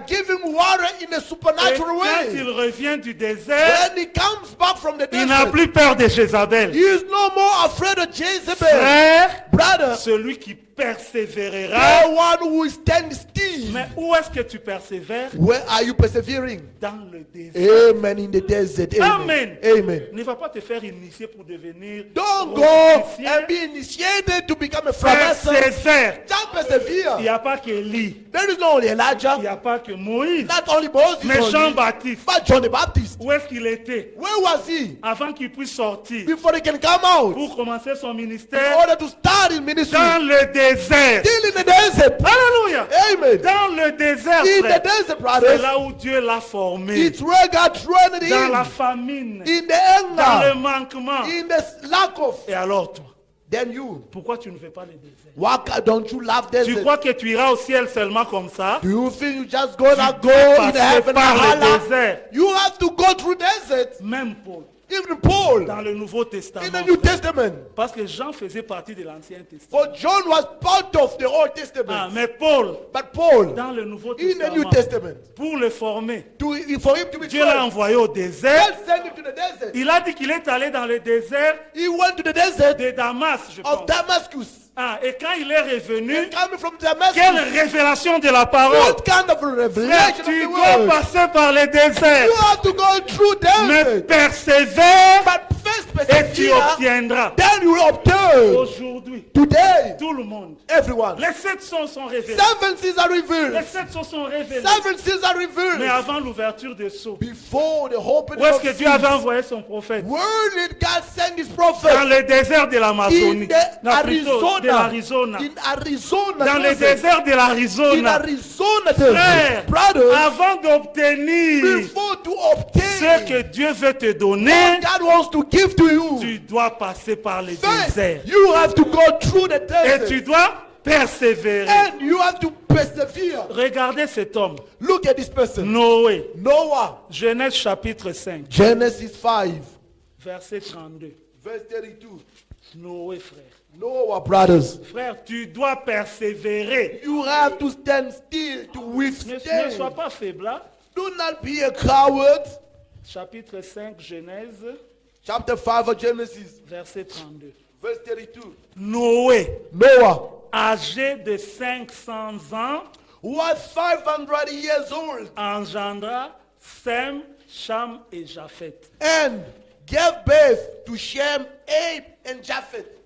giving water in a Et supernatural quand way. il revient du désert, When he comes back from the il n'a desert, plus peur de Jézabel. he is no more afraid of Jezebel. Frère, Brother, celui qui persévérera. the one who stand still. Mais où est-ce que tu persévères? Where are you persevering? Dans le désert. Amen. In the desert. Amen. Amen. Amen. Ne va pas te faire initier pour devenir Don't go romanicien. and be initiated to become a Pharisee. Persévère. Just Il n'y persevere. a pas que Élie. There is no only Il n'y Elijah, a pas que Moïse. not only Moses, Mais only, Jean-Baptiste. but John the Baptist. Où est-ce qu'il était? Where was he Avant qu'il puisse sortir before he can come out pour commencer son in ministère order to start his ministry? dans le désert. Still in the desert. Alléluia. Amen. Dans le désert, In the frère. desert, C'est brothers. là où Dieu l'a formé. It's where God trained Dans la him. famine, In the dans le anger, manquement. in the lack of. Et alors toi, Then you, pourquoi tu ne fais pas le désert? why don't you love Tu desert? crois que tu iras au ciel seulement comme ça? Do you think you just gonna go in passer heaven par and le holler? désert. You have to go through desert. Même Paul, Even Paul dans le Nouveau in Testament. the New Testament. Parce que Jean faisait partie de l'Ancien Testament. For John was part of the Old Ah, Testament. mais Paul, But Paul, dans le Nouveau in the New Testament, Testament, pour le former, for him to be Dieu l'a trained, envoyé au désert. God sent him to the desert. Il a dit qu'il est allé dans le désert He went to the desert de Damas, je of pense. Damascus. Ah, et quand il est revenu, And coming from Damascus, quelle révélation de la parole! what kind of a Frère, revelation tu of the dois word? passer par les déserts, You have to go through mais desert. persévère But first et tu persevere, obtiendras. then you will obtain. Aujourd'hui, Today, tout le monde, everyone. les 7 sons sont révélés. 7 seals are Les revealed. 7 sons sont révélés. 7 seals are Mais revealed. avant l'ouverture des sceaux, Before the opening où est-ce of que Dieu avait seals. envoyé son prophète? Where did God send his Dans prophet? le désert de In l'Amazonie. the Non, plutôt de Arizona. l'Arizona. In Arizona. Dans le desert. désert de In l'Arizona. Arizona. Frère, desert. Brothers, avant d'obtenir before to ce obtain que Dieu veut te donner, what God wants to give to you, tu dois passer par les first, déserts. you have to go through the Et desert. tu dois persévérer. And you have to persevere. Regardez cet homme, Look at this person. Noé, Noah. Genèse chapitre 5, Genesis 5, verset 32. verse 32. Noé, frère. Noah, brothers. Frère, tu dois persévérer. You have to stand still to Ne sois withstand. pas faible. Hein? Do not be a coward. Chapitre 5, Genèse, Chapter 5 of Genesis, verset 32. verse 32. Noé, Noah âgé de 500 ans, was 500 years old engendra Sem, Cham et Japheth. and gave birth to Shem, Abe, and Japheth.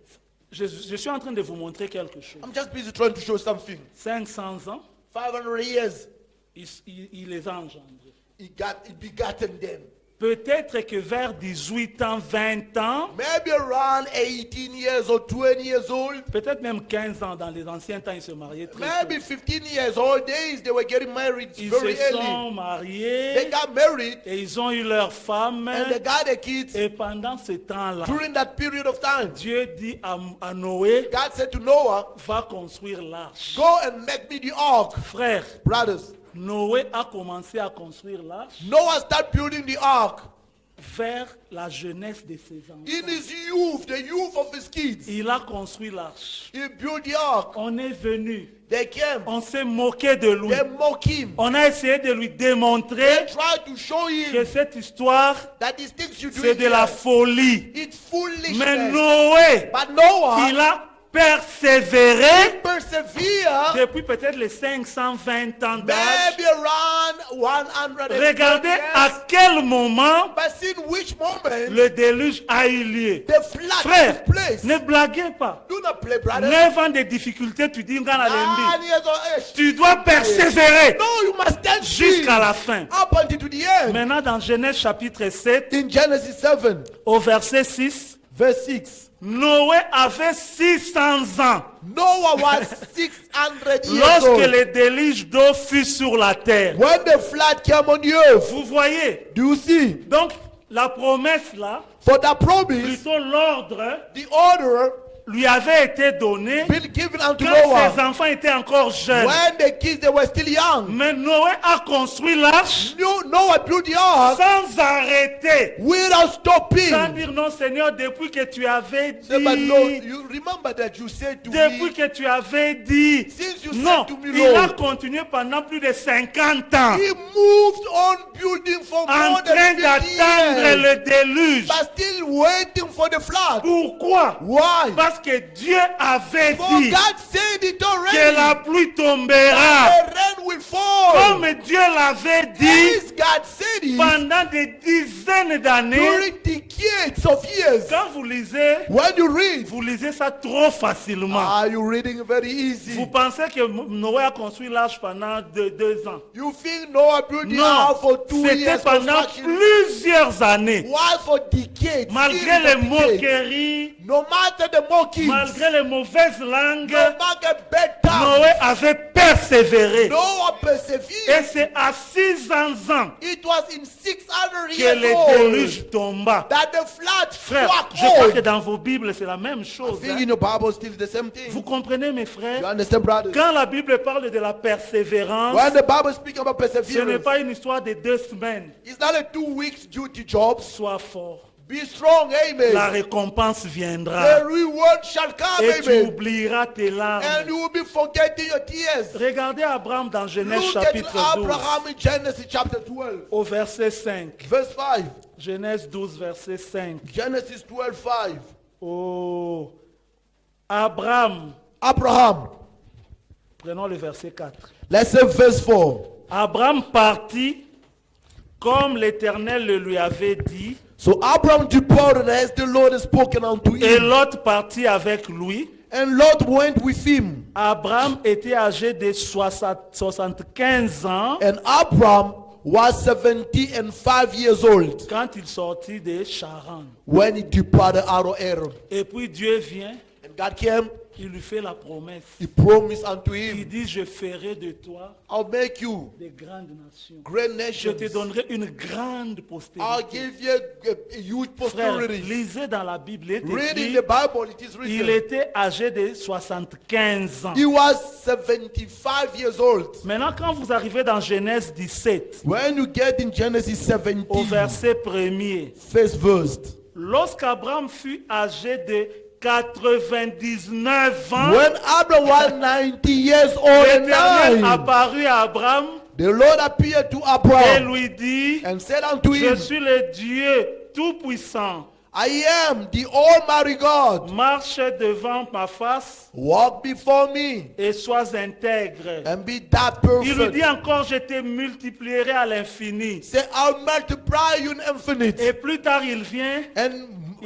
Je suis en train de vous montrer quelque chose. I'm just busy trying to show something. 500 ans, 500 years, il les a engendrés. he begotten them. Peut-être que vers 18 ans, 20 ans, Maybe around 18 years or 20 years old. peut-être même 15 ans, dans les anciens temps, ils se mariaient très Maybe tôt. 15 years old days, they were getting married Ils very se early. sont They mariés got married et ils ont eu leur femme. and they got their kids. Et pendant ce temps-là, During that period of time, Dieu dit à Noé, God said to Noah, va construire l'arche. go and make me the ark. Frère, Brothers, Noé a commencé à construire l'arche Noah started building the ark vers la jeunesse de ses in enfants. his youth, the youth of his kids. Il a construit l'arche. He built the ark. On est venu, They came. on s'est moqué de lui. They mocked him. On a essayé de lui They démontrer tried to show que him cette histoire, that these things you do c'est de la folie. it's foolishness. Mais Noé, But Noah, il a persévéré persevere depuis peut-être les 520 ans d'âge. maybe around 100 Regardez years. à quel moment But see in which moment le déluge a eu lieu. the flood Frère, took place. ne blaguez pas. Do not play, brother. 9 ans de difficultés, tu dis Ngana 9 Lembi. years of age. Tu dois persévérer No, you must stand jusqu'à still la fin. up until to the end. Maintenant, dans Genèse chapitre 7, In Genesis 7, au verset 6, verse 6, Noé avait 600 ans Noah was 600 years lorsque old. le déluge d'eau fut sur la terre. When the flood came on the earth, Vous voyez? do you see? Donc, la promesse là, For the promise, plutôt l'ordre, the order lui avait été donné been given unto quand ses Noah. enfants étaient encore jeunes. When the kids they were still young, Mais Noé a construit l'arche Noah built the ark sans arrêter. without Sans stopping. dire non Seigneur, depuis que tu avais Say, but Lord, dit, you remember that you said to depuis me, que tu avais dit, since you non, said to me, il a Lord, continué pendant plus de 50 ans he moved on building for en more train than 50 d'attendre years, le déluge. but still waiting for the flood. Pourquoi? Why? Parce que Dieu avait For dit God said it already. que la pluie tombera. The rain will fall. Comme Dieu l'avait dit Yes, God said it pendant des dizaines d'années. during decades of years. Quand vous lisez, When you read, vous lisez ça trop facilement. are you reading very easy? Vous pensez que Noé a construit l'arche pendant 2 ans. You think Noah built the Non, ark for 2 c'était years pendant construction? plusieurs années. Why for decades? Malgré Series les of decades. moqueries, No matter the mockings, malgré les mauvaises langues, no matter bad Noé times, avait persévéré. Noah Et persevered. c'est à 600 ans It was in 600 que years le old déluge tomba. that the flood Frère, struck je crois que all. dans vos Bibles, c'est la même chose. I think hein. in the Bible still the same thing. Vous comprenez, mes You frères? understand, brothers? Quand la Bible parle de la persévérance, When the Bible speaks about ce n'est perseverance, pas une histoire de 2 semaines. it's not a 2 weeks duty job. Sois fort. Be strong, La amen. récompense viendra. The reward shall come, Et tu amen. oublieras tes And larmes. you will be forgetting your tears. Regardez Abraham dans Genèse Look at chapitre 12, Abraham in Genesis chapter 12, au verset 5. verse 5. Genèse 12, verset 5. Genesis 12, 5. Oh, Abraham, Abraham. prenons le verset 4. Let's say verse 4. Abraham partit comme l'Éternel le lui avait dit, So Abraham departed as the Lord had spoken unto et him, Lot partit avec lui. and Lot went with him. Abraham était âgé de 75 ans And Abraham was 75 years old quand il sortit de Charan. when he departed out of Aram. Et puis Dieu vient, And God came, il lui fait la promesse. he promised unto Il him, dit, je ferai de toi I'll make you des grandes nations. great Je nations. te donnerai une grande I'll postérité. give you a huge Frère, posterity. lisez dans la Bible, il est Read in écrit, the Bible, it is il written. était âgé de 75 ans. He was 75 years old. Maintenant, quand vous arrivez dans Genèse 17, When you get in Genesis 17, au verset 1er, first verse, lorsqu'Abraham fut âgé de 99 ans, when Abraham was 90 years old and l'Éternel died, apparut à Abraham the Lord appeared to et Abraham lui dit, and said unto je him, suis le Dieu Tout-Puissant. I am the Almighty God. Marche devant ma face Walk before me et sois intègre. and be that Il lui dit person. encore, je te multiplierai à l'infini. Say, I'll multiply you in infinite. Et plus tard, il vient, And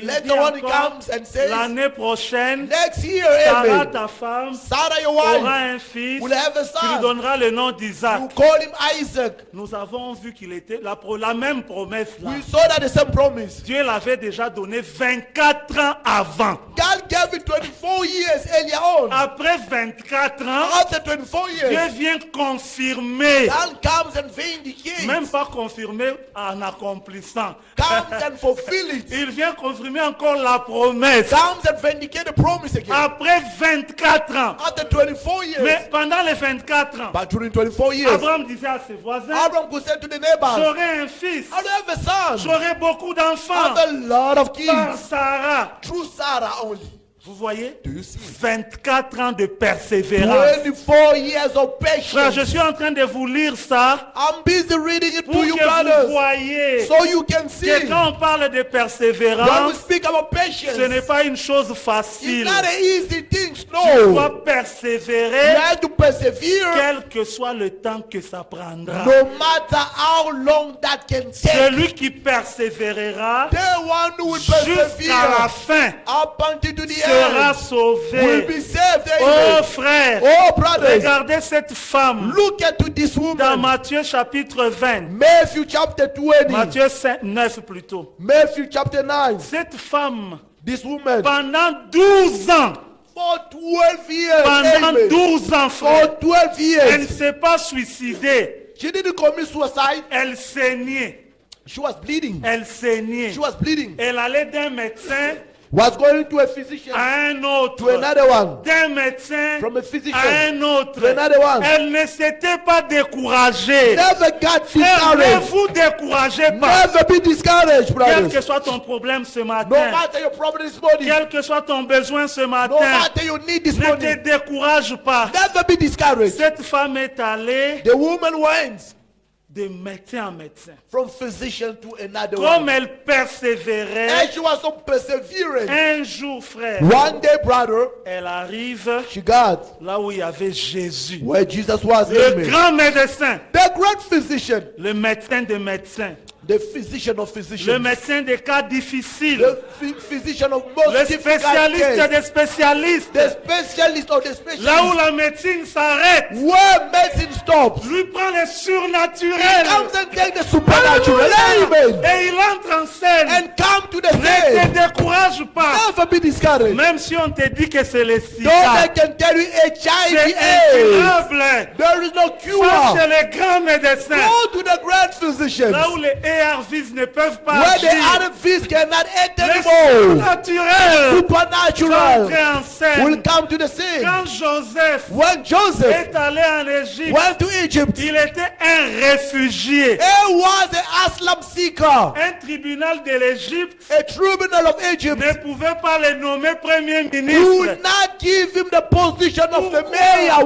il later dit on he encore, comes and says, l'année prochaine, next year, Sarah, amen, ta femme, Sarah your aura wife un fils, will have a tu lui son. donneras le nom You d'Isaac. call him Isaac. Nous avons vu qu'il était la même promesse là. We saw that the same promise. Dieu l'avait déjà donné 24 ans avant. God gave it 24 years earlier on. Après 24 ans, After 24 Dieu years, vient confirmer, God comes and vindicates. même pas confirmer en accomplissant. Comes and fulfill it. Il vient confirmer encore la promesse. Comes and vindicate the promise again. Après 24 ans. After 24 years. Mais pendant les 24 ans, But during 24 years, Abraham disait à ses voisins, Abraham could say to the neighbors, j'aurai un fils, I'll have a son. j'aurai beaucoup I have d'enfants a lot of par kids. Sarah. Through Sarah only. Vous voyez? Do you see? 24 ans de persévérance. 24 years of Frère, je patience. suis en train de vous lire ça I'm busy reading it pour to que you, vous brothers, voyez so you can see. que quand on parle de When we persévérance, speak about patience, ce n'est pas une chose it's facile. not an easy thing. Tu No. dois You persévérer, have to persevere, quel que soit le temps que ça prendra. no matter how long that can take. Celui qui persévérera The one who will jusqu'à la persevere fin up until to the sera end will sauvé. be saved. Oh Amen. frère, Oh, brothers, regardez cette femme look at this dans woman. Matthieu chapitre 20. Matthew chapter 20. Matthieu 9 plutôt. Matthew chapter 9. Cette femme, This woman, pendant 12 ans, for 12 years, pendant amen. 12 ans, For frère, 12 elle ne years, s'est pas suicidée. she didn't commit suicide. Elle saignait. She was bleeding. Elle saignait. She was bleeding. Elle allait d'un médecin Was going to a physician, à un autre. to another one, D'un médecin from a physician, à un autre. to another one. Elle ne s'était pas découragée. Never got Frère, ne discouraged. vous découragez pas. Never be discouraged, Quel que brothers. soit ton problème ce No matin, matter your problem this morning, quel que soit ton besoin ce no matin, matter your need this ne te morning, décourage pas. never be discouraged. Cette femme est allée The woman went de médecin en médecin. from physician to another Comme one. elle persévérait, And she was so perseverant. un jour, frère, One day, brother, elle arrive she got là où il y avait Jésus. where Jesus was. Le Amen. grand médecin, The great physician, le médecin des médecins, the physician of le physicians, médecin des cas difficiles, the physician of most le difficult spécialiste cases, des spécialistes. the specialist of the Là où specialist, la médecine s'arrête, where medicine stops, lui prend le he surnaturel. comes and takes the supernatural. Amen. Et il entre en scène. And come to the Ne te scene. décourage pas. Never be discouraged. Même si on te dit que c'est le Those sida, that can tell you c'est HIV AIDS. incurable. There is no Va cure. chez les grands médecins. Go to the great physicians. Là où les ARVs ne peuvent pas Where the agir. other fish cannot enter Le anymore. surnaturel va Supernatural entrer en will scène. come to the scene. Quand Joseph When Joseph est allé en Égypte, went to Egypt, il était un réfugié. he was an asylum seeker. Un tribunal de l'Égypte A tribunal of Egypt ne pouvait pas le nommer premier would ministre. not give him the position of the Pourquoi? mayor.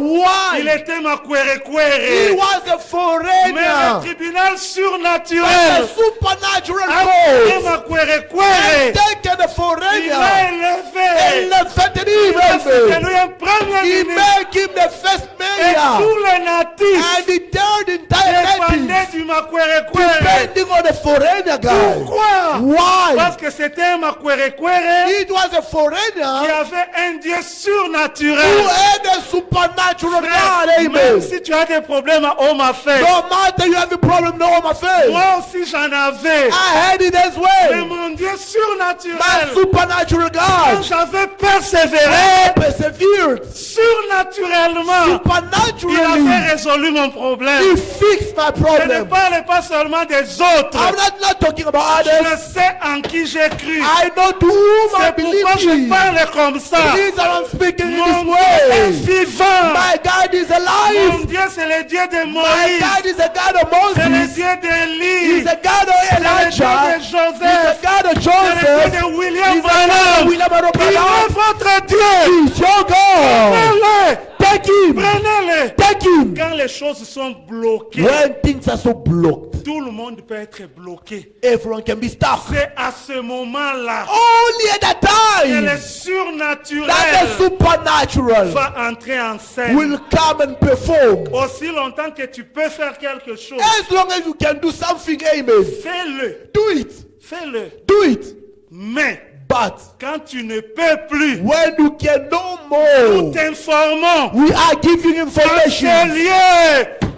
Il Why? était He makwere-kwere. was a Mais le foreigner. tribunal But surnaturel the supernatural a cause makwere-kwere. taken a Il foreigner l'a and élevé. lifted Il a fait de him. lui un premier He ministre. made him the first Et mayor. tous les natifs And he turned the entire dépendaient native du makwere-kwere. depending on the foreigner guy. Pourquoi? Why? Parce que c'était un makwere-kwere It was a qui foreigner avait un Dieu who surnaturel. had a supernatural Frère, God. même Amen. si tu as des problèmes à homme à faire, No matter you have a problem, no my face. moi aussi j'en avais. I had it as Mais well. mon Dieu My surnaturel, supernatural quand God. j'avais persévéré I persevered surnaturellement, il supernaturally. avait résolu mon He problème. fixed my Je ne problem. parle pas seulement des autres. I'm not talking about Je others. sais en qui j'ai cru. I know to whom I C'est pourquoi je believe. parle comme ça. Please, I'm speaking in Mon this Dieu est way. vivant. My God is Mon alive. Dieu, c'est le Dieu de My Moïse. God is a God of C'est le Moses. Dieu He's d'Élie. a God of C'est le Dieu Elijah. de He's Joseph. a God of C'est le Joseph. Dieu de William He's a God of Branham. William Il Branham. est votre Dieu. He's your God. Prenez-le. Take him. Prenez-le. Take him. Quand les choses sont bloquées, When things are so blocked, tout le monde peut être bloqué. everyone can be stuck. C'est à ce moment-là Only at that que le time that the surnaturel supernatural va entrer en scène. will come and perform. Aussi longtemps que tu peux faire quelque chose, As long as you can do something, amen. fais-le. Do it. Fais-le. Do it. Mais But quand tu ne peux plus, when you can no nous more, t'informons we are giving en ce information lieu.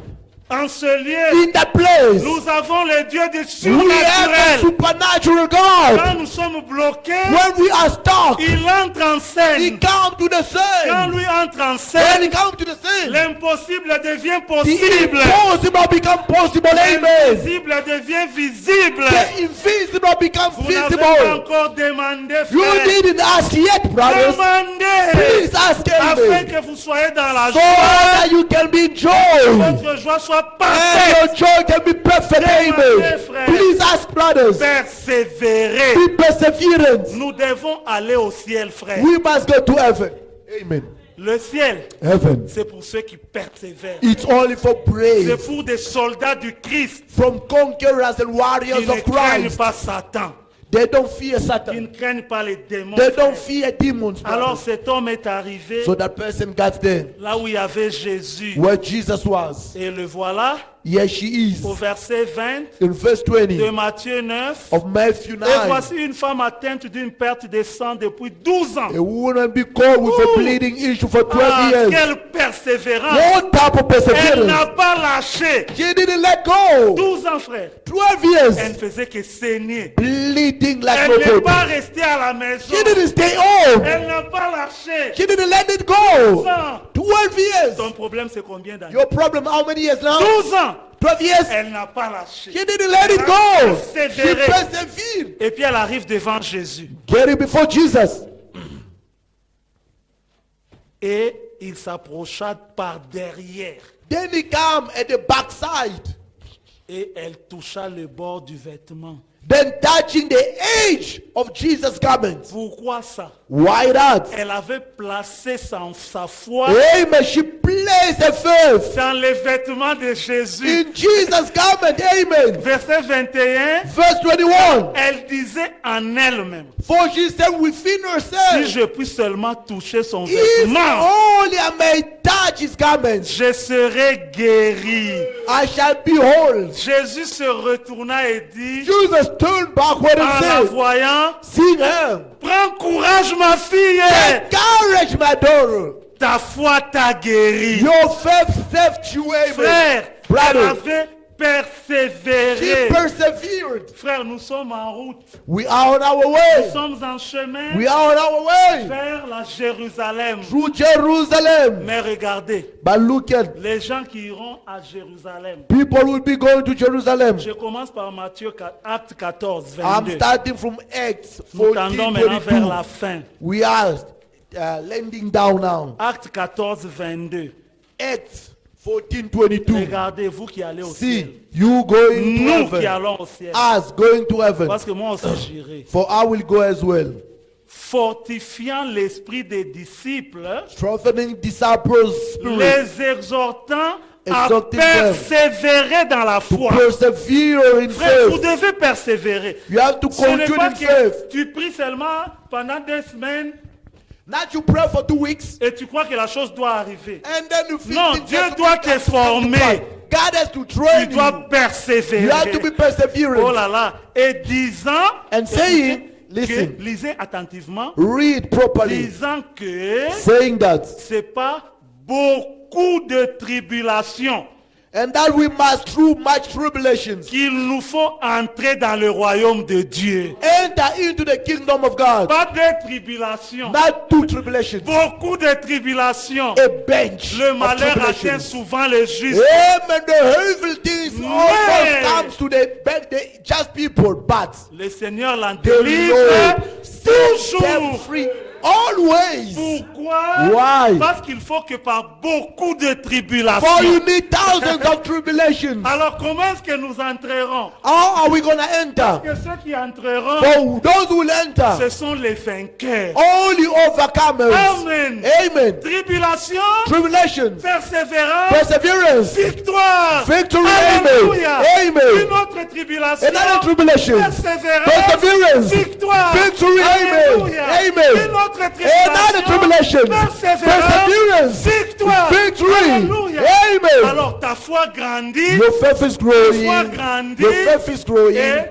En ce lieu, in that place. nous avons le Dieu du We have a surnaturel. supernatural God. Quand nous sommes bloqués, When we are stuck, il entre en He scène. comes to the Quand scene. lui entre en When He scène, comes to the scene, l'impossible devient the possible. impossible become possible. Amen. L'invisible devient visible. The invisible becomes Vous n'avez pas visible. encore demandé, You frère. didn't ask yet, brothers. Demandez Please ask afin Amen. que vous soyez dans la So joie. that you can be joy. Votre joie soit And parfaite. your joy can be perfect. Amen. frère. Please ask must, brothers, persévérer. be perseverant. Nous devons aller au ciel, frère. We must go to heaven. Amen. Le ciel, Heaven. c'est pour ceux qui persévèrent. It's only for C'est praise pour des soldats du Christ from conquerors and qui warriors ne of craignent Christ. pas Satan, They don't fear qui Satan. ne craignent pas les démons. They don't frère. fear demons. Alors brothers. cet homme est arrivé So that person got there là où il y avait Jésus. where Jesus was. Et le voilà Here she is au verset 20 in verse de 20 Matthieu 9. of Matthew Et 9. voici une femme atteinte d'une perte de sang depuis 12 ans. A woman be called with a Ooh. bleeding issue for 12 Ah, years. quelle persévérance! What type of Elle perseverance? n'a pas lâché. She didn't let go. 12 ans, frère. 12 Elle years ne faisait que saigner. bleeding like Elle n'est nobody. pas restée à la maison. She didn't stay home. Elle n'a pas lâché. She didn't let it go. 12 ans. 12 years. Ton problème, c'est combien d'années? Your problem, how many years now? 12 ans. 12 years. Elle n'a pas lâché. She didn't let it Elle a go. She persévéré. persevered. Et puis elle arrive devant Jésus. Getting before Jesus. Et il s'approcha par derrière. Then he came at the backside. Et elle toucha le bord du vêtement. Then touching the edge of Jesus' garment. Pourquoi ça? Why that? Elle avait placé sa foi Amen. She placed her faith dans les vêtements de Jésus. in Jesus' garment. Amen. Verset 21, Verse 21. elle disait en elle-même, For she said within si herself, je puis seulement toucher son if vêtement, only I may touch his garment, je serai guéri. I shall be whole. Jésus se retourna et dit, Jesus turned backward en and la said, voyant, see her. prends courage ma fille, Take courage, my daughter. ta foi t'a guéri. Your faith saved you, amen. Frère, elle Brother, avait she persévéré. persevered. Frère, nous sommes en route. We are on our Nous way. sommes en chemin We are on our way vers la Jérusalem. through Jerusalem. Mais regardez, But look at les gens qui iront à Jérusalem. people will be going to Jerusalem. Je commence par Matthieu, acte 14, I'm 22. starting from Acts Nous 14, tendons maintenant vers 22. la fin. We are landing down now. Acte 14, 22. Acts 14, 22. Regardez, vous qui allez au ciel. See, you going to Nous qui heaven. allons au ciel. Us going to heaven. Parce que moi aussi j'irai. For I will go as well. Fortifiant l'esprit des disciples, Strengthening disciples' spirit. les exhortant à Exhorting them persévérer dans la to foi. persevere in Frère, vous faith. devez persévérer. You have to Ce n'est continue pas in que faith. tu pries seulement pendant 2 semaines Not you pray for 2 weeks et tu crois que la chose doit arriver. and then you feel Non, things Dieu have to doit come te to pass. former. God has to Tu train dois you. persévérer. You have to be Oh perseverant. là là. Et disant, And saying, que, listen, lisez attentivement, read properly. disant que Saying that. c'est pas beaucoup de tribulations And that we must through much tribulations qu'il nous faut entrer dans le royaume de Dieu. enter into the kingdom of God. Pas de tribulations. Not two tribulations. Beaucoup de tribulations. A bench Le of malheur atteint tribulations. souvent les justes. Amen. The evil things Mais- almost comes to the just people, but Le Seigneur l'en the délivre Lord set them toujours. free always. Pourquoi? Why? Parce qu'il faut que par beaucoup de For you tribulations. need thousands of tribulations. Alors comment est-ce que nous entrerons? How are we going to enter? Que ceux qui entreront, For those who will enter, ce sont les vainqueurs. only overcomers. Amen. Amen. Tribulation, Tribulations, persévérance, perseverance, victoire. victory. Alléluia. Amen. Amen. Une autre tribulation, Another tribulation, persévérance, perseverance, victoire. victory. Amen. Alléluia. Amen. Une autre Another tribulation, tribulation, persévérance, perseverance, victoire. victory. Alléluia. Amen. Alors ta foi grandit, Your faith is growing. foi grandit, Your faith is growing. et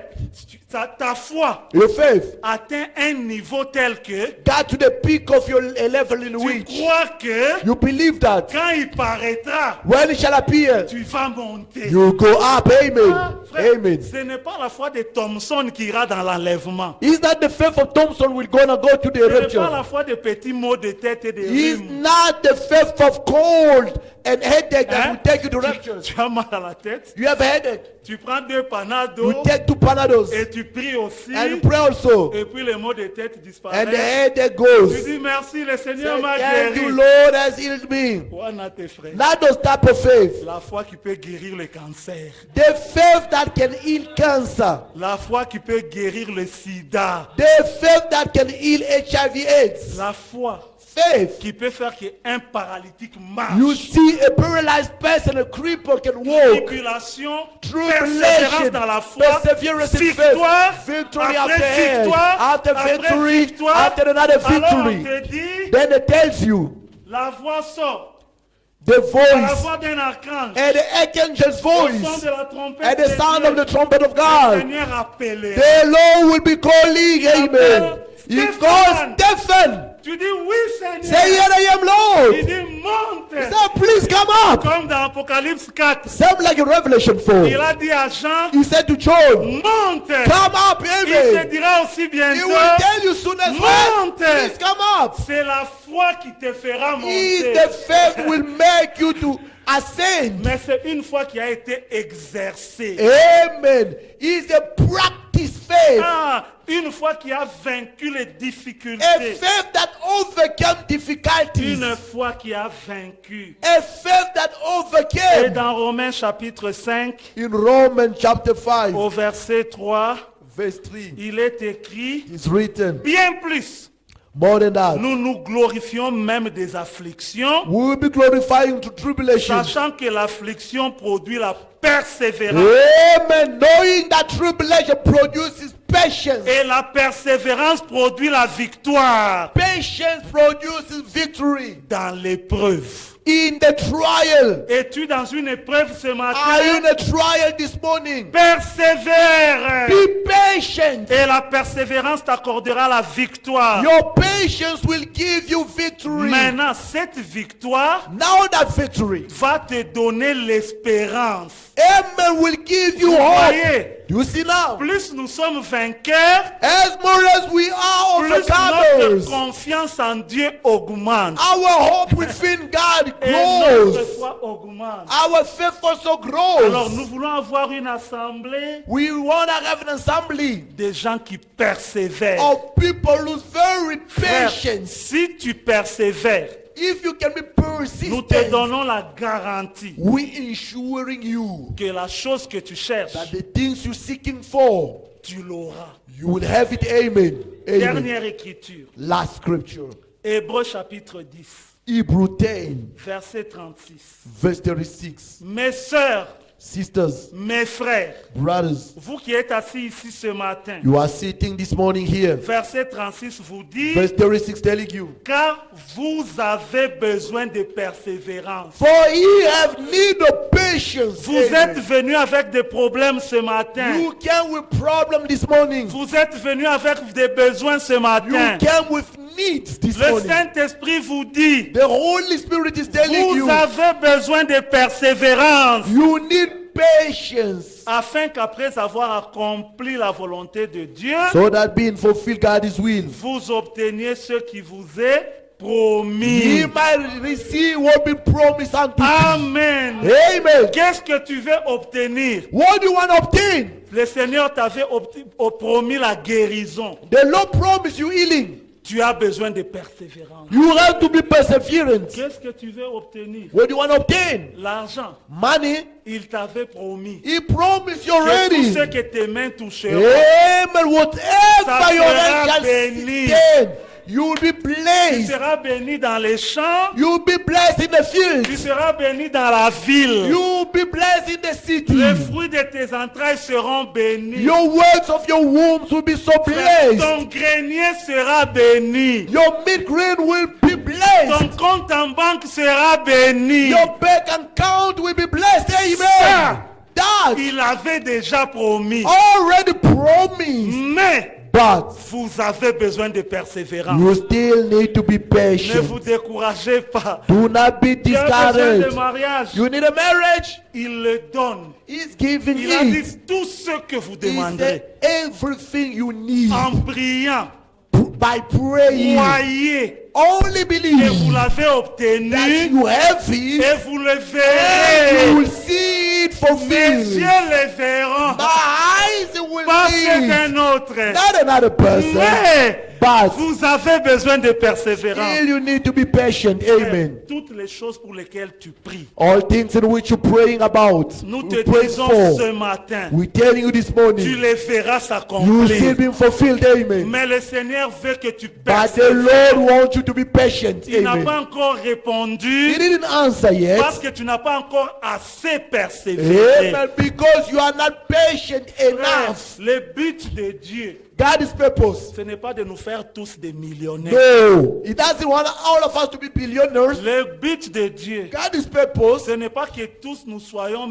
ta foi Your faith atteint un niveau tel que got to the peak of your level in tu which crois que you believe that quand il paraîtra, when it shall appear, tu vas monter. you go up. Ah, Amen. frère, Amen. ce n'est pas la foi de Thomson qui ira dans l'enlèvement. Is that the faith of Thompson will gonna go to the Ce n'est pas rapture? la foi de petits mots de tête et de Is rhume. not the faith of cold and headache that Hein? will take you to rapture. Tu as mal à la tête, You have a headache. tu prends 2 Panado You take 2 Panados et tu tu pries aussi. and you pray also. Et puis les maux de tête And the disparaissent. headache Tu goes. dis merci, le Seigneur Say, m'a thank you, guéri. Lord has healed me. Voilà tes frères. Not those type of faith. La foi qui peut guérir le cancer. The faith that can heal cancer. La foi qui peut guérir le sida. The faith that can heal HIV/AIDS. La foi Faith. qui peut faire qu'un paralytique marche. You see a paralyzed person, a cripple can walk. Tribulation, Tribulation, persévérance dans la foi, perseverance in victoire, faith, victory après after victoire, after après victory, victoire. after another Alors on victory. te dit, Then it tells you la voix sort the par la voice voix d'un archange, and the archangel's au son voice de la trompette and the de sound Dieu. of the trumpet of Le God. Seigneur appelé. The Lord will be calling, amen. He calls Stephen. Tu dis oui Seigneur. Say, here I am, Il Lord. dit monte. He said, please come up. Comme dans Apocalypse 4. Same like in Revelation 4. Il a dit à Jean, He said to John, monte. come up, Il te amen. dira aussi He bientôt, will tell you soon as well. monte. Please come up. C'est la foi qui te fera Is monter. the faith will make you to ascend. Mais c'est une foi qui a été exercée. Amen. Is a practice faith. Ah, une foi qui a vaincu les A difficultés. faith that overcome difficulties. Une foi qui a vaincu. A faith that Et overcame. dans Romains chapitre 5, In Romans chapter 5, au verset 3, verse 3, il est écrit, it's written, bien plus, more than that, nous nous glorifions même des afflictions, we will be glorifying to tribulation. sachant que l'affliction produit la persévérance. Amen. Knowing that tribulation produces patience. Et la persévérance produit la victoire Patience produces victory. dans l'épreuve. In the trial. Es-tu dans une épreuve ce Are you matin? in a trial this morning? Persévère. Be patient. Et la persévérance t'accordera la victoire. Your patience will give you victory. Maintenant, cette victoire Now that victory, va te donner l'espérance. amen, will give you Vous hope. voyez, You see now, plus nous sommes vainqueurs, as more as we are plus notre overcomers, confiance en Dieu augmente. our hope within God Et notre grows. foi augmente. Our faith also Alors grows. nous voulons avoir une assemblée We want to have an assembly des gens qui persévèrent. of people who's very Frère, patient. si tu persévères, If you can be nous te persistent, donnons la garantie we ensuring you que la chose que tu cherches, that the things you're seeking for, tu l'auras. you will have it. Amen. Amen. Dernière écriture, Last scripture. Hébreux chapitre 10, Hebrew 10, verset 36. verse 36. Mes sœurs, Sisters, mes frères, brothers, vous qui êtes assis ici ce matin, you are sitting this morning here. verset 36 vous dit, Verse 36 telling you, car vous avez besoin de persévérance. for ye have need of patience. Vous Amen. êtes venus avec des problèmes ce matin. You came with problem this morning. Vous êtes venus avec des besoins ce You matin. came with needs this Le morning. Saint-Esprit vous dit, The Holy Spirit is telling vous you, avez besoin de persévérance you need patience, afin qu'après avoir accompli la volonté de Dieu, so that being fulfilled God's will, vous obteniez ce qui vous est promis. ye might receive what be promised unto you. Amen. Amen. Qu'est-ce que tu veux obtenir? What do you want to obtain? Le Seigneur t'avait promis la guérison. The Lord promised you healing. Tu as besoin de persévérance. You have to be perseverant. Qu'est-ce que tu veux obtenir? What do you want to obtain? L'argent. Money. Il t'avait promis He promised you que tout already. ce que tes mains toucheront, Amen. Whatever Ça your sera hand shall béni. sustain, you will be tu blessed. seras béni dans les champs, You will be blessed in the tu fields. seras béni dans la ville. You will be blessed in the city. Les fruits de tes entrailles seront bénis. Your words of your wombs will be so blessed. Ton grenier sera béni. Your meat grain will be blessed. Ton compte en banque sera béni. Your bank account will be blessed. Amen. Ça, That il avait déjà promis. already promised. Mais But vous avez besoin de persévérance. you still need to be Ne vous patient. découragez pas. Do not be Tu as besoin de discouraged. mariage. You need a marriage. Il le donne. He's giving Il a it. dit tout ce que vous He demanderez. said everything you need En priant, by praying. croyez Only et believe vous l'avez that obtenu you have it et vous le and you verrez. will see it Mes fulfilled. yeux le verront. My eyes will Parce see qu'un autre. not another person. Mais But vous avez besoin de persévérance. still you need to be patient. Amen. Toutes les choses pour lesquelles tu pries, All things in which you're praying about, nous te you pray disons for. ce matin, We're telling you this tu morning, les verras you see s'accomplir. being fulfilled. Amen. Mais le Seigneur veut que tu But the persévères. Lord wants you to be patient. Il n'a pas Amen. encore He répondu didn't answer yet. parce que tu n'as pas encore assez persévéré. Amen. Because you are not patient enough. Le but de Dieu, God's purpose. ce n'est pas de nous faire tous des millionnaires. No. He doesn't want all of us to be billionaires. Le but de Dieu, God's purpose. ce n'est pas que tous nous soyons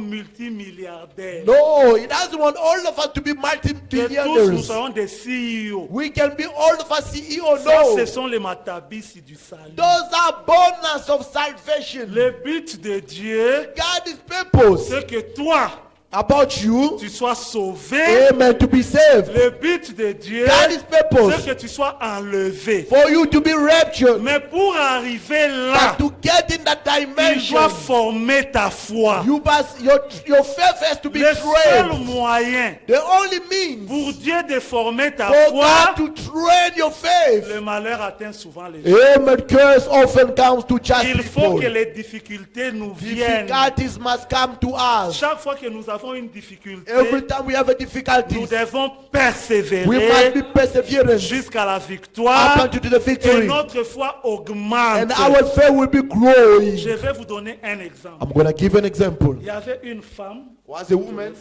multimilliardaires. No. He doesn't want all of us to be Que tous nous multi-billionaires. soyons des CEO. We can be all of us CEO. Ça, ce No. sont les matabis du salut. Those are bonus of salvation. Le but de Dieu, God's purpose c'est que toi, about you. tu sois sauvé. Amen. To be saved. Le but de Dieu, God's purpose. c'est que tu sois enlevé. For you to be raptured. Mais pour arriver là, But to get in that il dimension, doit former ta foi. you must, your faith has to be Le seul trained. moyen The only means pour Dieu de former ta for foi, God to train your faith. le malheur atteint souvent les gens. Amen. Curse often comes to just Il faut people. que les difficultés nous viennent. Difficulties must come to us. Chaque fois que nous avons une difficulté, Every time we have a nous difficulty, devons we persévérer must be perseverant jusqu'à la up victoire unto the et victory. notre foi augmente. And our faith will be growing. Je vais vous donner un exemple. I'm going to give an example. Il y avait une femme, Was a woman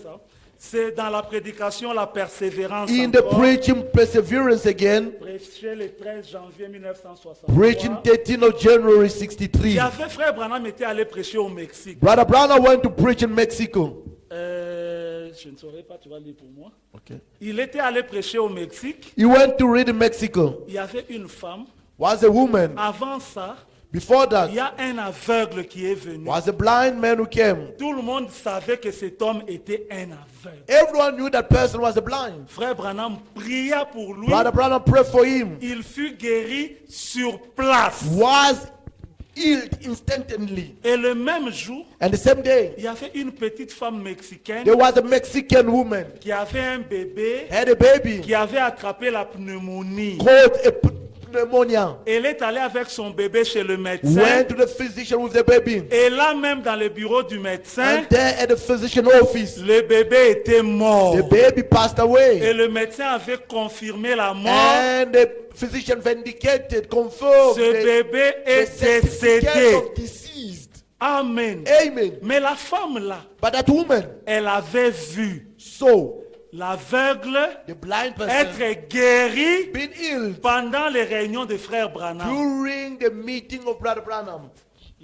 c'est dans la prédication La Persévérance, in the encore, preaching perseverance again, prêchée le 13 janvier 1963. preaching 13 of January Il 63. y avait frère Branham était allé prêcher au Mexique. Brother Brown went to preach in Mexico. Je ne saurais pas, tu vas lire pour moi. Okay. Il était allé prêcher au Mexique. He went to read in Mexico. Il y avait une femme. Was a woman. Avant ça, Before il that, y a un aveugle qui est venu. was a blind man who came. Tout le monde savait que cet homme était un aveugle. Everyone knew that person was a blind. Frère Branham pria pour lui. Brother Brown prayed for him. Il fut guéri sur place. Was healed instantly. Et le même jour, And the same day, il y avait une petite femme mexicaine there was a Mexican woman, qui avait un bébé had a baby, qui avait attrapé la pneumonie. caught a pneumonia. Elle est allée avec son bébé chez le médecin. Went to the physician with the baby. Et là même dans le bureau du médecin, And there at the physician office, le bébé était mort. the baby passed Et away. le médecin avait confirmé la mort. And the physician vindicated, confirmed Ce bébé the est certificate décédé. of deceased. Amen. Amen. Mais la femme là, But that woman elle avait vu saw l'aveugle the blind person être guéri being healed pendant les réunions de frère Branham. during the meeting of Brother Branham.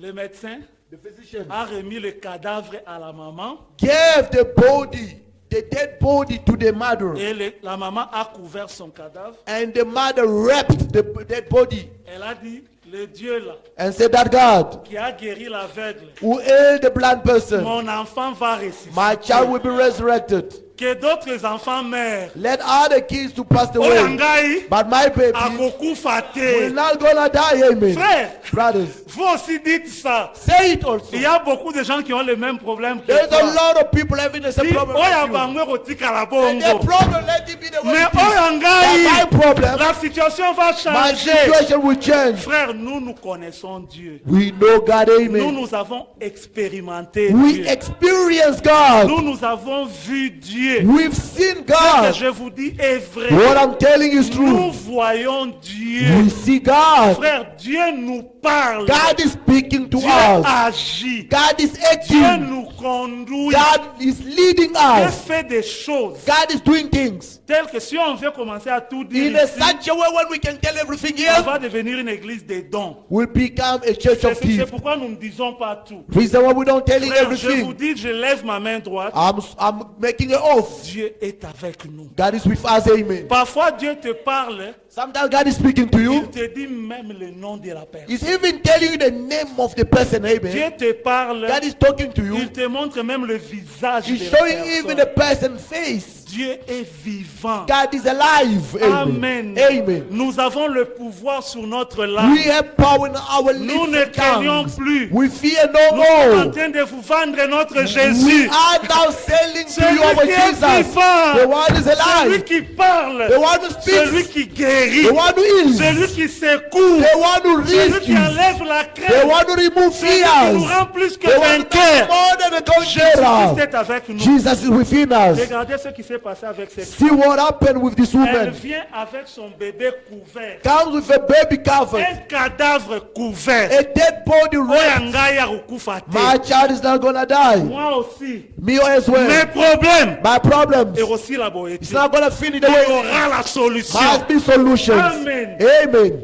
Le médecin The physician a remis le cadavre à la maman gave the body, the dead body, to the mother. et la maman a couvert son cadavre. And the mother wrapped the dead body Elle a dit, le Dieu là and said that God qui a guéri l'aveugle, who healed the blind person, mon enfant va ressusciter. my child will be resurrected. Que d'autres enfants meurent. Let other kids to pass away, Oyangai but my baby akokufa will te. not gonna die. Amen. Frère, Brothers, vous aussi dites ça. say it also. Il y a beaucoup de gens qui ont le même problème que There's a toi. lot of people having the same Dis, problem oya as you. bangwe kotika la And bongo. the problem, let it be the way Mais it is. But my oyangai, problem, la situation va my changer. situation will change. Frère, nous connaissons Dieu. We know God, amen. Nous avons expérimenté We Dieu. experience God. Nous avons vu Dieu. We've seen Ce que God. je vous dis est vrai. What I'm telling you is Nous true. voyons Dieu. We see God. Frère, Dieu nous parle. God is speaking to Dieu us. agit. God is Dieu acting. nous conduit. God is leading Dieu us. fait des choses God is doing things telles que si on veut commencer à tout dire in a ici, such a way when we can tell everything on here, va devenir une église des dons. we'll become a church of C'est gifts. pourquoi nous ne disons pas tout. Reason why we don't telling Frère, je vous everything. dis, je lève ma main droite. I'm making an oath. Dieu est avec nous. God is with us, amen. Parfois, Dieu te parle, Sometimes God is speaking to il you. te dit même le nom de la personne. He's even telling you the name of the person, Dieu amen. te parle, God is talking to you. il te montre même le visage He's de la showing even the personne. person's face. Dieu est vivant. God is alive. Amen. Amen. Nous avons le pouvoir sur notre langue. We have power in our Nous lips ne and craignons tongues. plus. We fear no Nous sommes en more. train de vous vendre notre We Jésus. are now selling to Celui you our qui est Jesus. vivant. The one is Celui alive. qui parle. The one who Celui speaks. qui guérit. The one who heals. Celui qui secoue. The one who Celui qui rescues. enlève la The crainte. one who removes Celui qui nous fears. rend plus que The one who does vainqueurs. more than a Jésus Christ conqueror. est avec nous. Jesus is within us. Regardez ce qui s'est passé avec cette See what happened with this Elle woman. vient avec son bébé couvert. Comes with a baby covered. Un cadavre couvert. A dead body Oyo wrapped. ngai akufa te. My child is not gonna die. Moi aussi. Me as Mes well. problèmes. My problems. Et aussi la boétie. It's not gonna finish the Il y way. aura la solution. Must be solutions. Amen. Amen.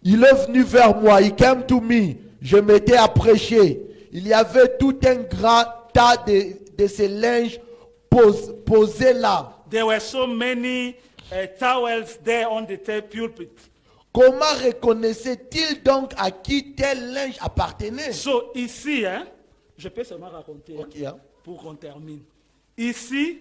Il est venu vers moi. He came to me. Je m'étais à prêcher. Il y avait tout un grand tas de ces linges posés là. There were so many towels there on the pulpit. Comment reconnaissait-il donc à qui tel linge appartenait? So ici, hein, je peux seulement raconter hein, Okay, yeah. pour qu'on termine. Ici,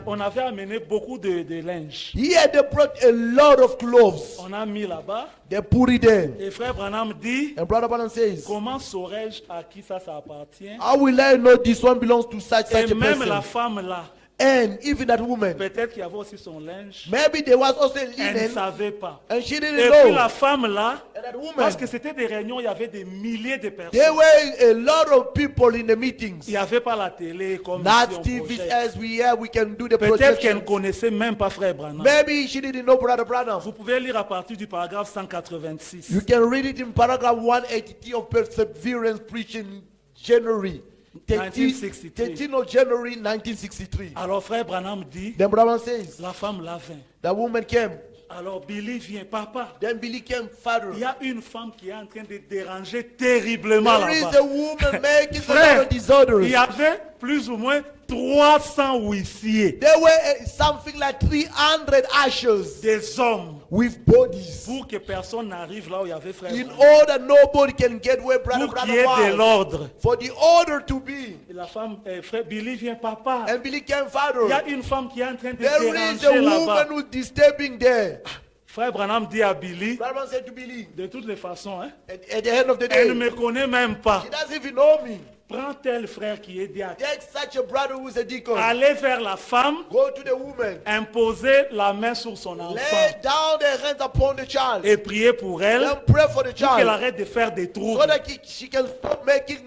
on avait amené beaucoup de linge. Here they brought a lot of clothes. On a mis là-bas. They put it in. Et frère Branham dit, And Brother Branham says, comment saurais-je à qui ça appartient? how will I know this one belongs to such Et a même person? la femme là, And even that woman, peut-être qu'il y avait aussi son linge. maybe there was also Elle ne linen, savait pas. and she didn't Et puis know. la femme là, And that woman, parce que c'était des réunions, il y avait des milliers de there personnes. were a lot of people in the meetings. Il n'y avait pas la télé comme Not ici on TVs projette. as we have, we can do the Peut-être qu'elle ne projection. connaissait même pas frère Branham. Maybe she didn't know Brother Branham. Vous pouvez lire à partir du paragraphe 186. You can read it in paragraph 183 of Perseverance preaching January 1963. 13 of January 1963. Alors frère Branham dit, Then Brother says, la femme là vint. the woman came. Alors Billy vient, papa. Then Billy came, father. Il y a une femme qui est en train de déranger terriblement There is là-bas. a woman making a lot Frère, of disorders. il y avait plus ou moins 300 huissiers, There were something like 300 ashes des hommes, with bodies. pour que personne n'arrive là où il y avait frère In Branham. order nobody can get where Brother Pour qu'il y ait de Branham was. l'ordre. For the order to be. Et la femme, frère Billy vient, papa. And Billy came, Il y father. a une femme qui est en train de There is a déranger là-bas. woman who's disturbing there. Frère Branham dit à Billy, Branham said to Billy, de toutes les façons, hein, at the end of the elle ne day, me connaît même pas. she doesn't even know me. Prends tel frère qui est diacre. Take such a brother who's a deacon. Allez vers la femme, Go to the woman. imposer la main sur son Lay enfant down their hands upon the child. et prier pour elle, And pray for the pour qu'elle child. arrête de faire des So troubles. that she can stop making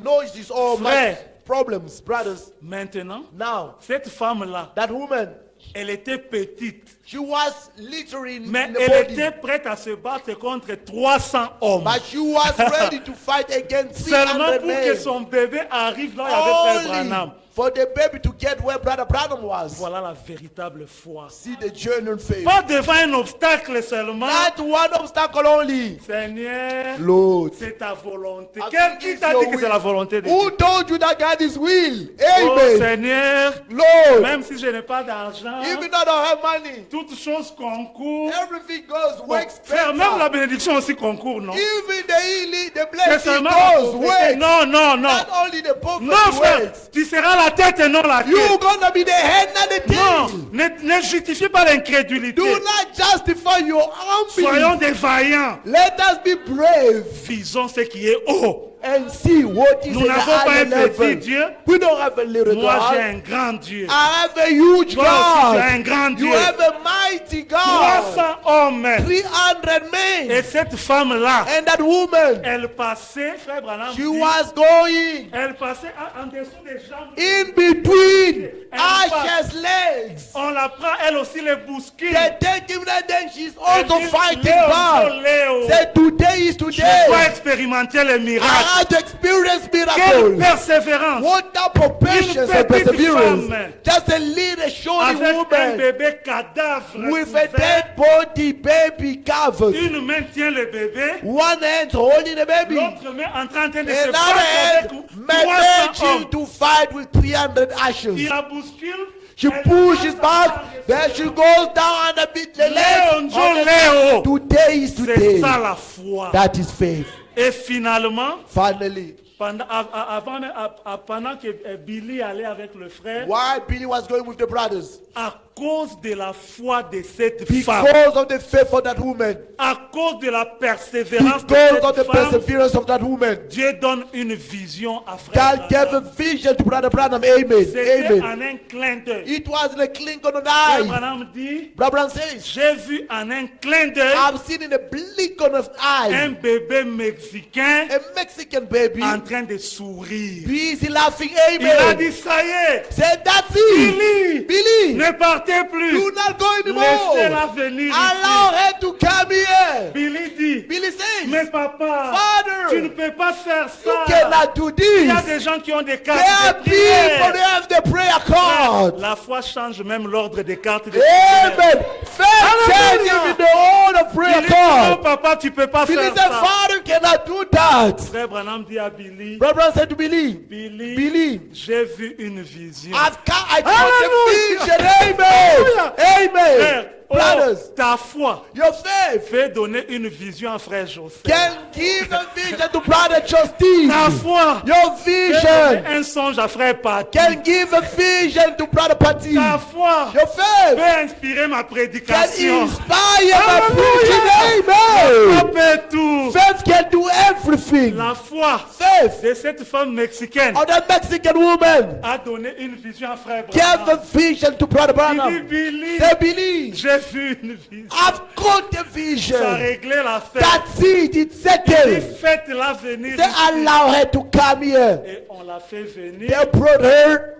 noises or Frère. problems, brothers. Maintenant, Now, cette femme-là, that woman, elle était petite, she was literally in mais the elle body. était prête à se battre contre 300 hommes. But she was ready to fight against Seulement 300 pour que men. son bébé arrive là où il y avait frère Only Branham. for the baby to get where Brother Branham was. Voilà la véritable foi. See the genuine faith. Pas devant un obstacle seulement. Not one obstacle only. Seigneur, Lord. c'est ta volonté. I Quel think qui it's t'a your dit que c'est will. la volonté de Who Dieu? told you that God is will? Oh Amen. Seigneur, Lord, même si je n'ai pas d'argent, even though I don't have money, toutes choses concourent. everything goes Bon, works frère, même la better. bénédiction aussi concourt, non? Even the healing, the C'est blessing seulement la goes pauvreté. works. Non, non, non. Not only the poverty Non, frère, works. tu seras la tête et non la You're queue. gonna be the head, not the Non, tail. ne justifiez pas l'incrédulité. Do not justify your Soyons unbelief. des vaillants. Let us be brave Visons ce qui est haut. and see what is Nous in the n'avons pas higher un petit level. Dieu. We don't have a little Moi, j'ai God. un grand Dieu. I have a huge Toi aussi, tu as un God. grand You Dieu. have a mighty God. 300 hommes. 300 Et men. cette femme-là, And that woman, elle passait, frère Branham she dit, was going elle passait en dessous des jambes. in between Asher's legs. On la prend, elle aussi les bouscule. They take him and then she's Elle also dit, fighting Léo, back. Léo, Say today is je dois today. expérimenter les I miracles. had to experience Quelle miracles. persévérance. What type of patience Une and petite perseverance? femme. Just a little shorty Avec un woman bébé cadavre with a couvert. dead body baby covered. Une main tient le bébé, One hand holding the baby. l'autre main en train de se Another battre avec hand 300 managing hommes. to fight with 300 ashes. Il la bouscule. She elle pushes passe back, à then she goes down and a bit the Léo, legs. John, Léo. Today is C'est today. ça la foi. That is faith. Et finalement, Finally, Pendant que Billy allait avec le frère, While Billy was going with the brothers, à cause de la foi de cette femme, because of the faith of that woman, à cause de la persévérance de because of the cette femme, perseverance of that woman, Dieu donne une vision à frère God gave a Branham. vision to Brother Branham. Amen. C'était Amen. en un clin d'œil. It was in a blink of an Frère eye. Branham dit, Brother Branham says, j'ai vu en un clin d'œil I've seen in a blink of an un eye bébé mexicain a Mexican baby en train de sourire. busy laughing. Il a Amen. dit, ça y est, Said, that's it. Billy, Billy, ne partez plus. do not go anymore. Laissez-la venir Allow ici. her to come here. Billy dit, Billy says, mais papa, Father, tu ne peux pas faire you ça. cannot do Il y a this. des gens qui ont des There cartes are de people, they prière. have the prayer card. La foi change même l'ordre des cartes de prière. Amen. Faith changes Hallelujah. even the order of prayer Billy dit, non card. papa, tu peux pas Billy faire said, ça. Father, you cannot do that. Frère Branham dit à Billy, Brother Branham said to Billy, Billy, Billy, j'ai vu une vision. I caught a Hallelujah. vision. Amen. Amen. Frère, Brothers, ta foi your faith peut donner une vision à frère Joseph. can give a vision to Brother Justin. Ta foi Your peut donner vision un songe à frère Patrick. can give a vision to Brother Patty. Ta foi Your faith peut inspirer ma can prédication. inspire my Hallelujah. preaching. La Amen. foi peut tout. Faith can do everything. La foi Faith de cette femme mexicaine of that Mexican woman a donné une vision à frère gave a Branham. vision to Brother Il dit, Branham. Billy, They believe. j'ai vu une vision. I've got a Ça a vision. réglé l'affaire. That's it. It's Il settled. faites-la venir They ici. allow her to come here. Et on l'a fait venir. They brought her.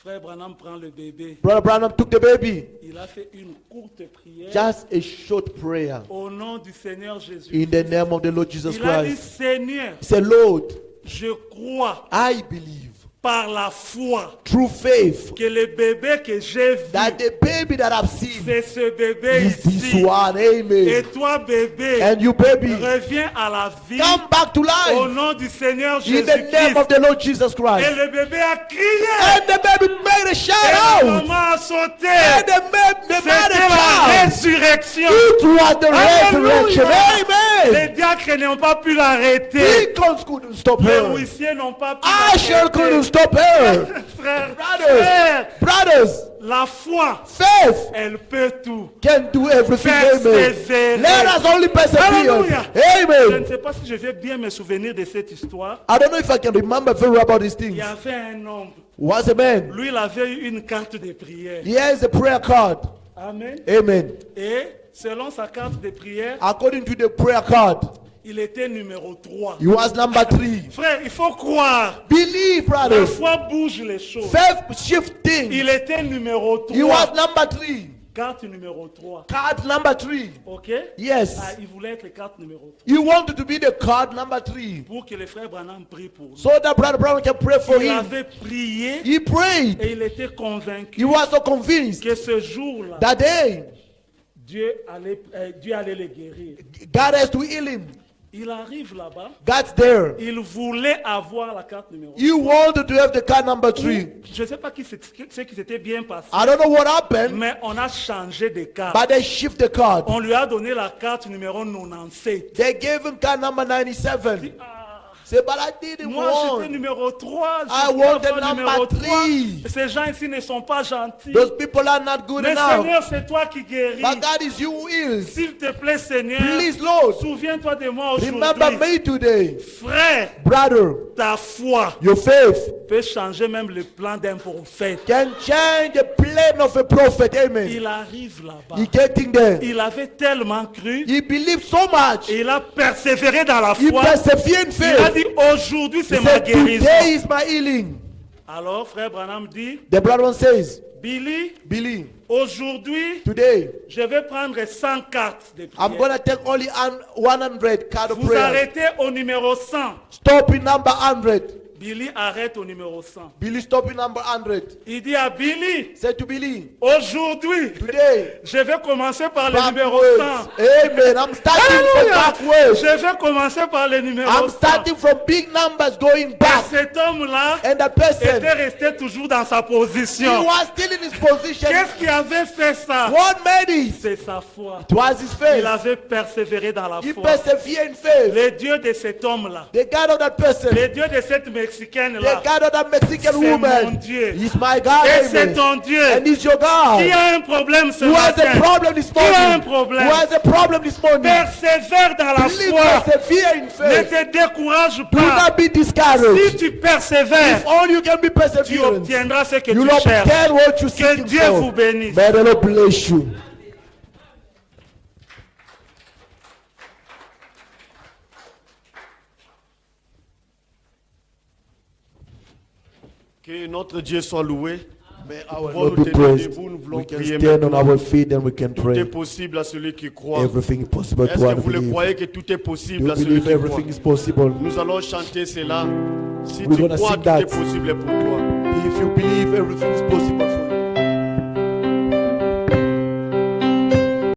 Frère Branham prend le bébé. Brother Branham took the baby. Il a fait une courte prière Just a short prayer. au nom du Seigneur Jésus. In the name of the Lord Jesus Il a dit, Christ. Seigneur, He said, Lord, je crois I believe par la foi through faith que le bébé que j'ai vu, that the baby that I've seen c'est ce bébé is this ici. one. Et Amen. toi, bébé, And you, baby, reviens à la vie come back to au life nom du Seigneur in the name Jésus-Christ. of the Lord Jesus Et Christ. le bébé a crié. And the baby made a Et shout la out. maman a sauté. And the made C'était a la shout. résurrection. It was the resurrection. Les Amen. diacres n'ont pas pu l'arrêter. Deacons couldn't stop Les her. huissiers n'ont pas pu Usher couldn't l'arrêter. stop her. Frère, Brothers, frère, brothers, la foi, faith elle peut tout. can do everything. Amen. Persévérer. Let us only persevere. Hallelujah. Je ne Amen. sais pas si je vais bien me souvenir de cette histoire. I don't know if I can remember very well about these Il things. y avait un homme. Was a man. Lui, il avait eu une carte de prière. He has a prayer card. Amen. Amen. Et selon sa carte de prière, According to the prayer card, il était numéro 3. he was number 3. Frère, il faut croire. Believe, La brothers. foi bouge les choses. Faith shifting. Il était numéro 3. He was number 3. Carte numéro 3. Card number 3. Ok? Yes. Ah, il voulait être carte numéro 3. He wanted to be the card number 3. Pour que le frère Branham prie pour lui. So that Brother Brown can pray for Il him. avait prié He prayed. et il était convaincu He was so convinced que ce jour-là, that day Dieu allait le guérir. God has to heal him. Il arrive là-bas. God's there. Il voulait avoir la carte numéro 3. He wanted to have the card number 3. Je ne sais pas ce qui s'était bien passé, I don't know what happened, mais on a changé de carte. but they shift the card. On lui a donné la carte numéro 97. They gave him card number 97. Ah, Say, but I didn't moi, j'étais want. numéro 3. I j'étais want the enfant number numéro 3. 3. Ces gens ici ne sont pas gentils. Those people are not good Mais enough. Seigneur, c'est toi qui guéris. But God is you who heals. S'il te plaît, Seigneur, Please, Lord, souviens-toi de moi remember aujourd'hui. me today. Frère, Brother, ta foi your faith peut changer même le plan d'un prophète. can change the plan of a prophet. Amen. Il arrive là-bas. He getting there. Il avait tellement cru. He believed so much. Et il a persévéré dans la He foi. persevered in Il a faith. dit, aujourd'hui, He c'est ma said, guérison. today is my healing. Alors, frère Branham dit, The brother one says, Billy, Billy, aujourd'hui, today je vais prendre 100 cartes de I'm prière. going to take only 100 card of Vous prayer. arrêtez au numéro 100. Stop in number 100. Billy arrête au numéro 100. Billy stop in number 100. Il dit à Billy, Say to Billy, aujourd'hui, today, je vais commencer par le numéro backwards. 100. Amen. I'm starting from Alléluia. backwards. Je vais commencer par le numéro I'm 100. starting from big numbers going Et back. cet homme-là And the person, était resté toujours dans sa he position. was still in his position. Qu'est-ce qui avait fait ça? What made it? C'est sa foi. It was his Il faith. avait persévéré dans la He foi. persevered in faith. Le Dieu de cet homme-là, The God of that person, le Dieu de cette the Mexicaine-là, God of that Mexican c'est mon woman, Dieu. He's my God. Et c'est Amen. ton Dieu. And He's your Qui God. a un problème ce Who has a matin? problem this Qui a un morning? problème? Who has a problem this morning? Persévère dans la Believe, foi. persevere in Ne faith. te décourage Do pas. not be Si discouraged. tu persévères, If all you can be tu perseverance, obtiendras ce que you'll tu cherches. obtain what you Que seek Dieu vous for. bénisse. May the Lord bless you. Que notre Dieu soit loué. May our Pouvons Lord nous be tenir praised. debout, nous voulons We can prier stand on maintenant. our feet and we can Tout est pray. possible à celui qui croit. Everything is possible Est-ce to one que who vous le believes. croyez que tout est possible You à celui believe qui croit? everything is possible. Nous allons chanter cela. Si We're tu gonna crois, sing tout est that. possible pour toi. If you believe everything is possible